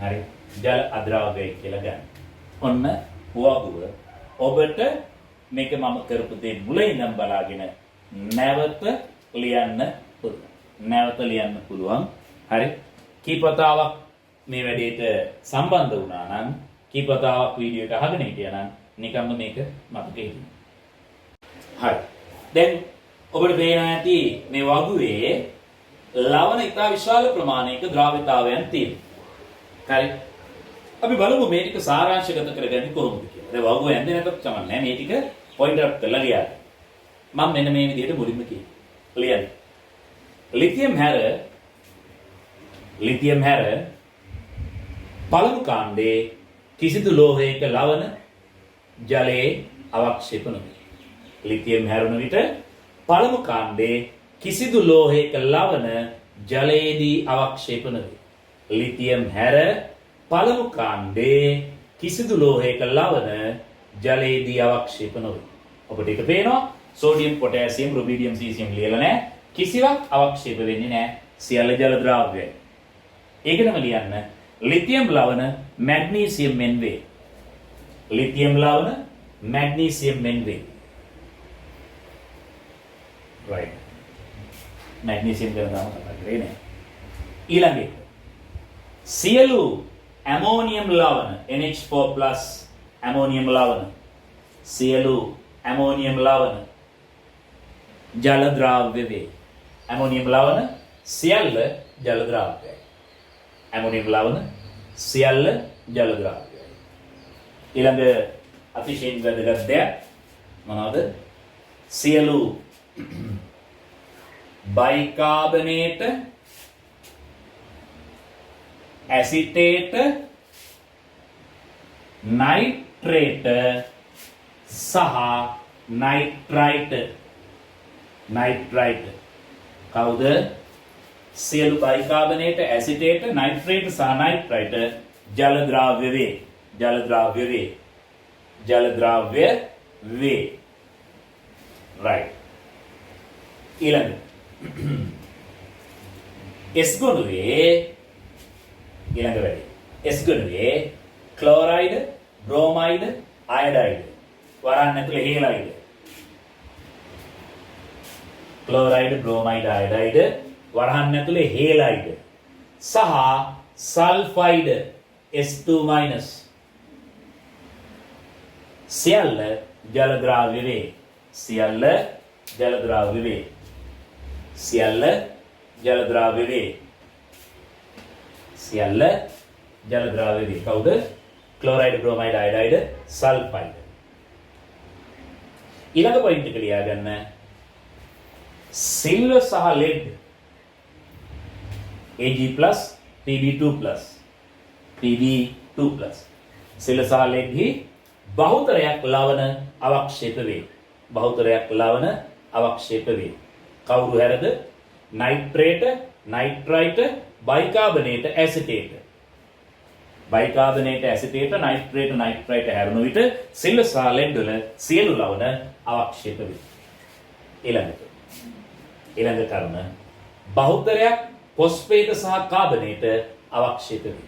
හරි ජල අද්‍රාව්‍යයි කියලා ගන්න. ඔන්න වගුව ඔබට මේක මම කරපු දේ මුල ඉඳන් බලාගෙන නැවත ලියන්න පුළුවන්. නැවත ලියන්න පුළුවන්. හරි. කීපතාවක් මේ වැඩේට සම්බන්ධ වුණා නම්, කීපතාවක් වීඩියෝ එක අහගෙන හිටියා නම් නිකම්ම මේක මතකෙ හිටින්න. හරි. දැන් ඔබට පේනවා ඇති මේ වගුවේ ලවණ ඉතා විශාල ප්‍රමාණයක ද්‍රාව්‍යතාවයන් තියෙනවා. හරි. අපි බලමු මේ ටික සාරාංශගත කරගන්නේ කොහොමද කියලා. දැන් වගුව ඇඳේ නැතත් කමක් නැහැ. මේ ටික පොයින්ට් අවුට් කරලා ලියන්න. මම මෙන්න මේ විදිහට මුලින්ම කියනවා. ලියන්න. ලිතියම් හැර පළමු කාණ්ඩේ කිසිදු ලෝහයක ලවණ ජලයේ අවක්ෂේප නොවේ. ලිතියම් හැරුණ විට පළමු කාණ්ඩේ කිසිදු ලෝහයක ලවණ ජලයේදී අවක්ෂේප නොවේ. ලිතියම් හැර පළමු කාණ්ඩේ කිසිදු ලෝහයක ලවණ ජලයේදී අවක්ෂේප නොවේ. ඔබට ඒක පේනවා සෝඩියම්, පොටෑසියම්, රුබීඩියම්, සීසියම් ලියලා නැහැ. කිසිවක් අවක්ෂේප වෙන්නේ නැහැ. සියල්ල ජල ද්‍රාව්‍යයි. ඒකටම ලියන්න ලිතියම් ලවණ මැග්නීසියම් මෙන් වේ. ලිතියම් ලවණ මැග්නීසියම් මෙන් වේ. right. මැග්නීසියම් ගැන තමයි කතා කරේ නේ. ඊළඟ එක සියලු ඇමෝනියම් ලවණ NH4+ ඇමෝනියම් ලවණ, සියලු ඇමෝනියම් ලවණ ජල ද්‍රාව්‍ය වේ. ඇමෝනියම් ලවණ සියල්ල ජල ද්‍රාව්‍යයි. ඇමෝනියම් ලවණ සියල්ල ජල ද්‍රාව්‍යයි. ඊළඟ අතිශයින් වැදගත් දෙයක් මොනවද? සියලු බයිකාබනේට, ඇසිටේට, නයිට්‍රේට සහ නයිට්‍රයිට් කවුද? සියලු බයිකාබනේට, ඇසිටේට, නයිට්‍රේට සහ නයිට්‍රයිට් ජල ද්‍රාව්‍ය වේ. ජල ද්‍රාව්‍ය වේ. ජල ද්‍රාව්‍ය වේ. right. ඊළඟ S ගුණයේ ඊළඟ වැඩි. S ගුණයේ ක්ලෝරයිඩ්, බ්‍රෝමයිඩ්, අයඩයිඩ් වරන් ඇතුලේ හේලයිඩ්. ක්ලෝරයිඩ්, බ්‍රෝමයිඩ්, අයඩයිඩ් වරහන් ඇතුලේ හේලයිඩ් සහ සල්ෆයිඩ් S2- සියල්ල ජල ද්‍රාව්‍ය වේ. සියල්ල ජල ද්‍රාව්‍ය වේ. සියල්ල ජල ද්‍රාව්‍ය වේ. සියල්ල ජල ද්‍රාව්‍ය වේ. කවුද? Chloride, bromide, iodide, sulphide. ඊළඟ පොයින්ට් එක ලියා ගන්න. සිල්වර් සහ ලෙඩ් Ag+, Pb2+. සිල්වර් සහ ලෙඩ්හි බහුතරයක් ලවණ අවක්ෂේප වේ. බහුතරයක් ලවණ අවක්ෂේප වේ. කවුරු හැරද? නයිට්‍රේට, නයිට්‍රයිට්, බයිකාබනේට, ඇසිටේට. බයිකාබනේට, ඇසිටේට, නයිට්‍රේට, නයිට්‍රයිට් හැරුණු විට සිල්වර් සහ ලෙඩ් වල සියලු ලවණ අවක්ෂේප වේ. ඊළඟ කරුණ බහුතරයක් ෆොස්ෆේට සහ කාබනේට අවක්ෂේප වේ.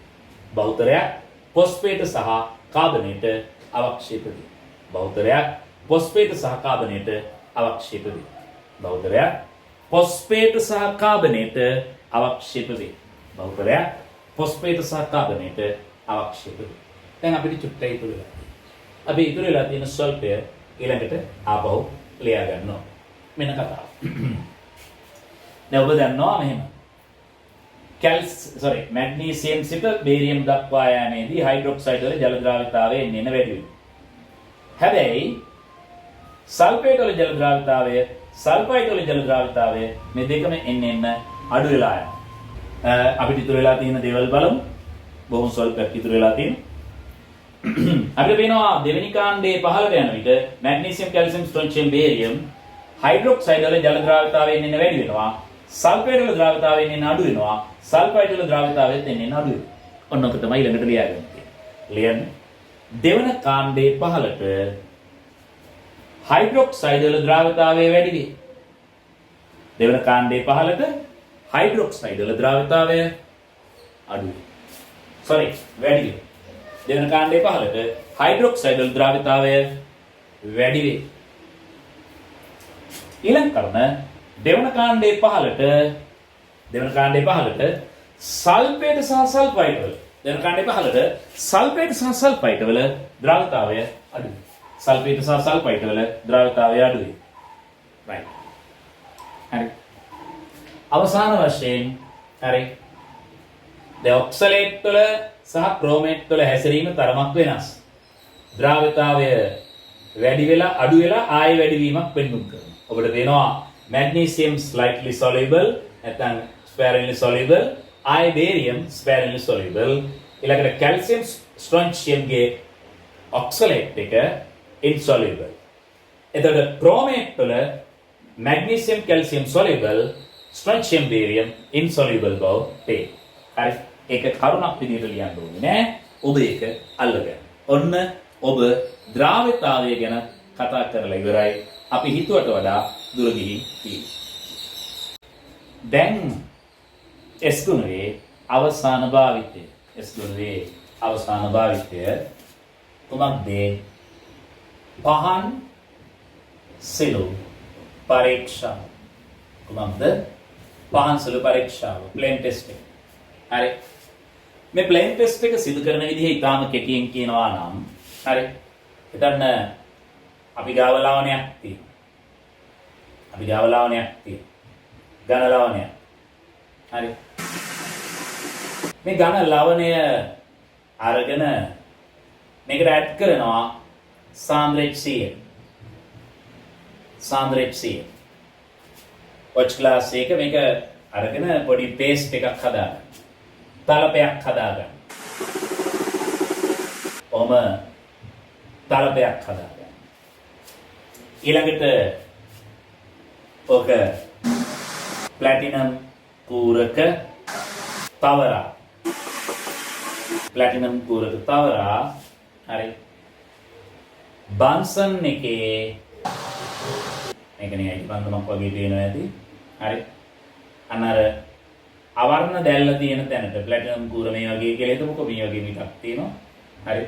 බහුතරයක් ෆොස්ෆේට සහ කාබනේට අවක්ෂේප වේ. බහුතරයක් ෆොස්ෆේට සහ කාබනේට අවක්ෂේප වේ. බහුතරයක් ෆොස්ෆේට සහ කාබනේට අවක්ෂේප වේ. බහුතරයක් ෆොස්ෆේට සහ කාබනේට අවක්ෂේප වේ. දැන් අපිට චුට්ටයි ඉතුරු වෙලා. අපි ඉතුරු වෙලා තියෙන ස්වල්පය ඊළඟට ආපහු ලියා ගන්නවා. මෙන්න කතාව. දැන් ඔබ දන්නවා මෙහෙම. මැග්නීසියම් සිට බේරියම් දක්වා යෑමේදී හයිඩ්‍රොක්සයිඩ් වල ජල ද්‍රාව්‍යතාවය එන්න වැඩි වෙනවා. හැබැයි සල්ෆේට් වල ජල ද්‍රාව්‍යතාවය, සල්ෆයිඩ් වල ජල ද්‍රාව්‍යතාවය මේ දෙකම එන්න අඩු වෙලා යනවා. අපිට ඉතුරු වෙලා තියෙන දේවල් බලමු. බොහොම ස්වල්පයක් ඉතුරු වෙලා තියෙනවා. අපිට පේනවා දෙවෙනි කාණ්ඩයේ 15ට යන විට magnesium calcium strontium barium hydroxide වල ජල ද්‍රාව්‍යතාවයෙන් එන්නේ වැඩි වෙනවා. සල්ෆේට් වල ද්‍රාව්‍යතාවයෙන් එන්නේ අඩු වෙනවා. සල්ෆයිඩ් වල ද්‍රාව්‍යතාවයෙන් එන්නේ අඩු වෙනවා. ඔන්න ඔක තමයි ළඟට ලියාගන්න තියෙන්නේ. ලියන්න. දෙවන කාණ්ඩයේ 15ට හයිඩ්‍රොක්සයිඩ් වල ද්‍රාව්‍යතාවය වැඩි වේ. දෙවන කාණ්ඩයේ 15ට හයිඩ්‍රොක්සයිඩ් වල ද්‍රාව්‍යතාවය අඩු වේ. sorry වැඩි වේ. දෙවන කාණ්ඩයේ 15ට හයිඩ්‍රොක්සයිඩ් වල ද්‍රාව්‍යතාවය වැඩි වේ. ඊළඟ කරුණ දෙවන කාණ්ඩයේ 15ට සල්ෆේට් සහ සල්ෆයිඩ් වල දෙවන කාණ්ඩයේ 15ට සල්ෆේට් සහ සල්ෆයිඩ් වල ද්‍රාව්‍යතාවය අඩු වේ. සල්ෆේට් සහ සල්ෆයිඩ් වල ද්‍රාව්‍යතාවය අඩු වේ. right. හරි. අවසාන වශයෙන් හරි. ඔක්සලේට් වල සහ ක්‍රෝමේට් වල හැසිරීම තරමක් වෙනස්. ද්‍රාව්‍යතාවය වැඩි වෙලා අඩු වෙලා ආයෙ වැඩි වීමක් පෙන්වුම් කරනවා. ඔබට පේනවා magnesium slightly soluble නැත්නම් sparingly soluble, ආයෙ barium sparingly soluble, ඊළඟට calcium strontium ගේ oxalate එක insoluble. එතකොට chromate වල magnesium calcium soluble, strontium barium insoluble බව පේනවා. හරි. ඒක කරුණක් විදිහට ලියන්න ඕනේ නෑ. ඔබ ඒක අල්ලගන්න. ඔන්න ඔබ ද්‍රාව්‍යතාවය ගැන කතා කරලා ඉවරයි. අපි හිතුවට වඩා දුර ගිහින් තියෙනවා. දැන් S ගුණයේ අවසාන භාවිතය. S ගුණයේ අවසාන භාවිතය කුමක්ද? පහන් සෙලු පරීක්ෂා. කුමක්ද? පහන් සෙලු පරීක්ෂාව. ප්ලේන් ටෙස්ට් එක. හරි. මේ ප්ලේන් ටෙස්ට් එක සිදු කරන විදිහ ඉතාම කෙටියෙන් කියනවා නම් හරි. හිතන්න අපි ගාව ලවණයක් තියෙනවා. ඝන ලවණයක්. හරි. මේ ඝන ලවණය අරගෙන මේකට ඇඩ් කරනවා සාන්ද්‍ර HCl. ඔච් ග්ලාස් එක මේක අරගෙන පොඩි පේස්ට් එකක් හදාගන්න. තලපයක් හදාගන්න. ඔහම තලපයක් හදාගන්න. ඊළඟට ඔක ප්ලැටිනම් කූරක තවරා. හරි. බන්සන් එකේ මේක නිකන් බන්ධනක් වගේ පේනවා ඇති. හරි. අනර අවර්ණ දැල්ල තියෙන තැනට ප්ලැටිනම් කූර මේ වගේ කියලා හිතමුකෝ. මේ වගේ මිටක් තියෙනවා. හරි.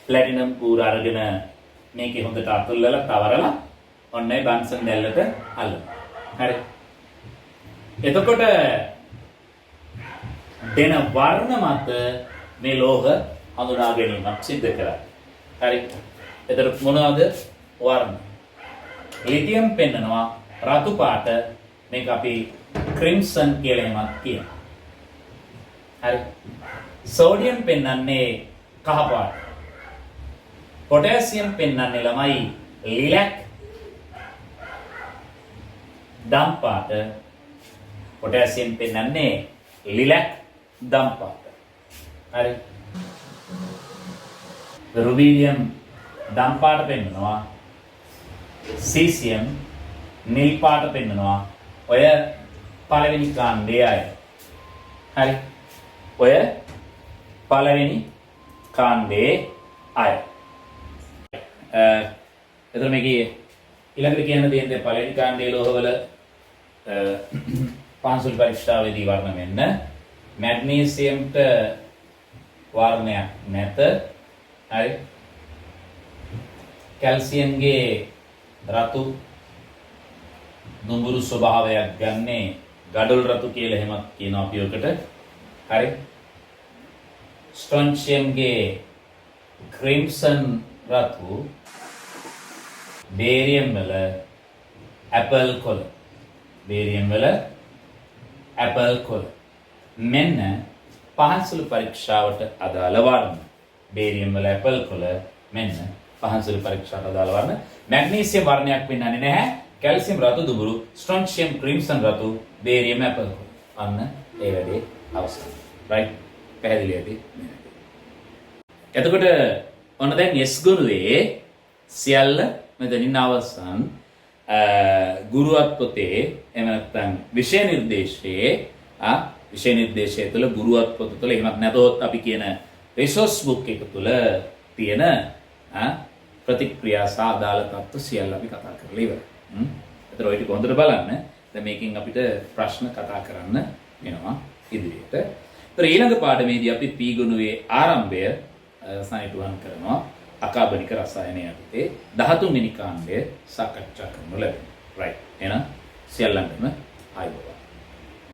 ප්ලැටිනම් කූර අරගෙන මේකේ හොඳට අතුල්ලලා තවරලා ඔන්නයි බන්සන් දැල්ලට අල්ලනවා. හරි. එතකොට දෙන වර්ණ මත මේ ලෝහ හඳුනා ගැනීමක් සිද්ධ කරා. හරි. එතකොට මොනවද වර්ණ? ලිතියම් පෙන්නනවා රතු පාට. මේක අපි ක්‍රිම්සන් කියලා එහෙමත් කියනවා. හරි. සෝඩියම් පෙන්නන්නේ කහ පාට. පොටෑසියම් පෙන්නන්නේ ළමයි ලිලැක් දම් පාට. පොටෑසියම් පෙන්නන්නේ ලිලැක් දම් පාට. හරි. රුබීඩියම් දම් පාට පෙන්නනවා. සීසියම් නිල් පාට පෙන්නනවා. ඔය පළවෙනි කාණ්ඩයේ අය. හරි. ඔය පළවෙනි කාණ්ඩයේ අය. එතන මේකේ ඊළඟට කියන්න තියෙන්නේ පළවෙනි කාණ්ඩයේ ලෝහවල පාන්සල් පරීක්ෂාවේදී වර්ණ වෙන්න. මැග්නීසියම්ට වර්ණයක් නැත. හරි. කැල්සියම්ගේ රතු දුඹුරු ස්වභාවයක් ගන්නේ ගඩොල් රතු කියලා එහෙමත් කියනවා අපි ඔකට. හරි. ස්ට්‍රොන්චියම්ගේ ක්‍රිම්සන් රතු. බේරියම් වල ඇපල් කොළ. මෙන්න පහන්සුළු පරීක්ෂාවට අදාළ වර්ණ. බේරියම් වල ඇපල් කොළ මෙන්න පහන්සුළු පරීක්ෂාවට අදාළ වර්ණ. මැග්නීසියම් වර්ණයක් පෙන්වන්නේ නැහැ. කැල්සියම් රතු දුඹුරු, ස්ට්‍රොන්චියම් ක්‍රිම්සන් රතු, බේරියම් ඇපල් කොළ. අන්න ඒ වැඩේ අවසන්. රයිට්. පැහැදිලි ඇති. එතකොට ඔන්න දැන් S ගුණයේ සියල්ල මෙතනින් අවසන් ගුරුවත් පොතේ එහෙම නැත්නම් විෂය නිර්දේශයේ විෂය නිර්දේශය තුළ ගුරුවත් පොත තුළ එහෙමත් නැතොත් අපි කියන රිසෝස් බුක් එක තුළ තියෙන ප්‍රතික්‍රියා සාදාල තත්ත්ව සියල්ල අපි කතා කරලා ඉවරයි. ඒතර ඔය ටික හොඳට බලන්න. දැන් මේකෙන් අපිට ප්‍රශ්න කතා කරන්න වෙනවා ඉදිරියට. ඒතර ඊළඟ පාඩමේදී අපි P ගුණයේ ආරම්භය සනිටුහන් කරනවා. අකාබනික රසායනය යටතේ 13 වෙනි කාණ්ඩය සාකච්ඡා කරනු ලැබෙනවා. right. එහෙනම් සියල්ලන්ටම ආයුබෝවන්.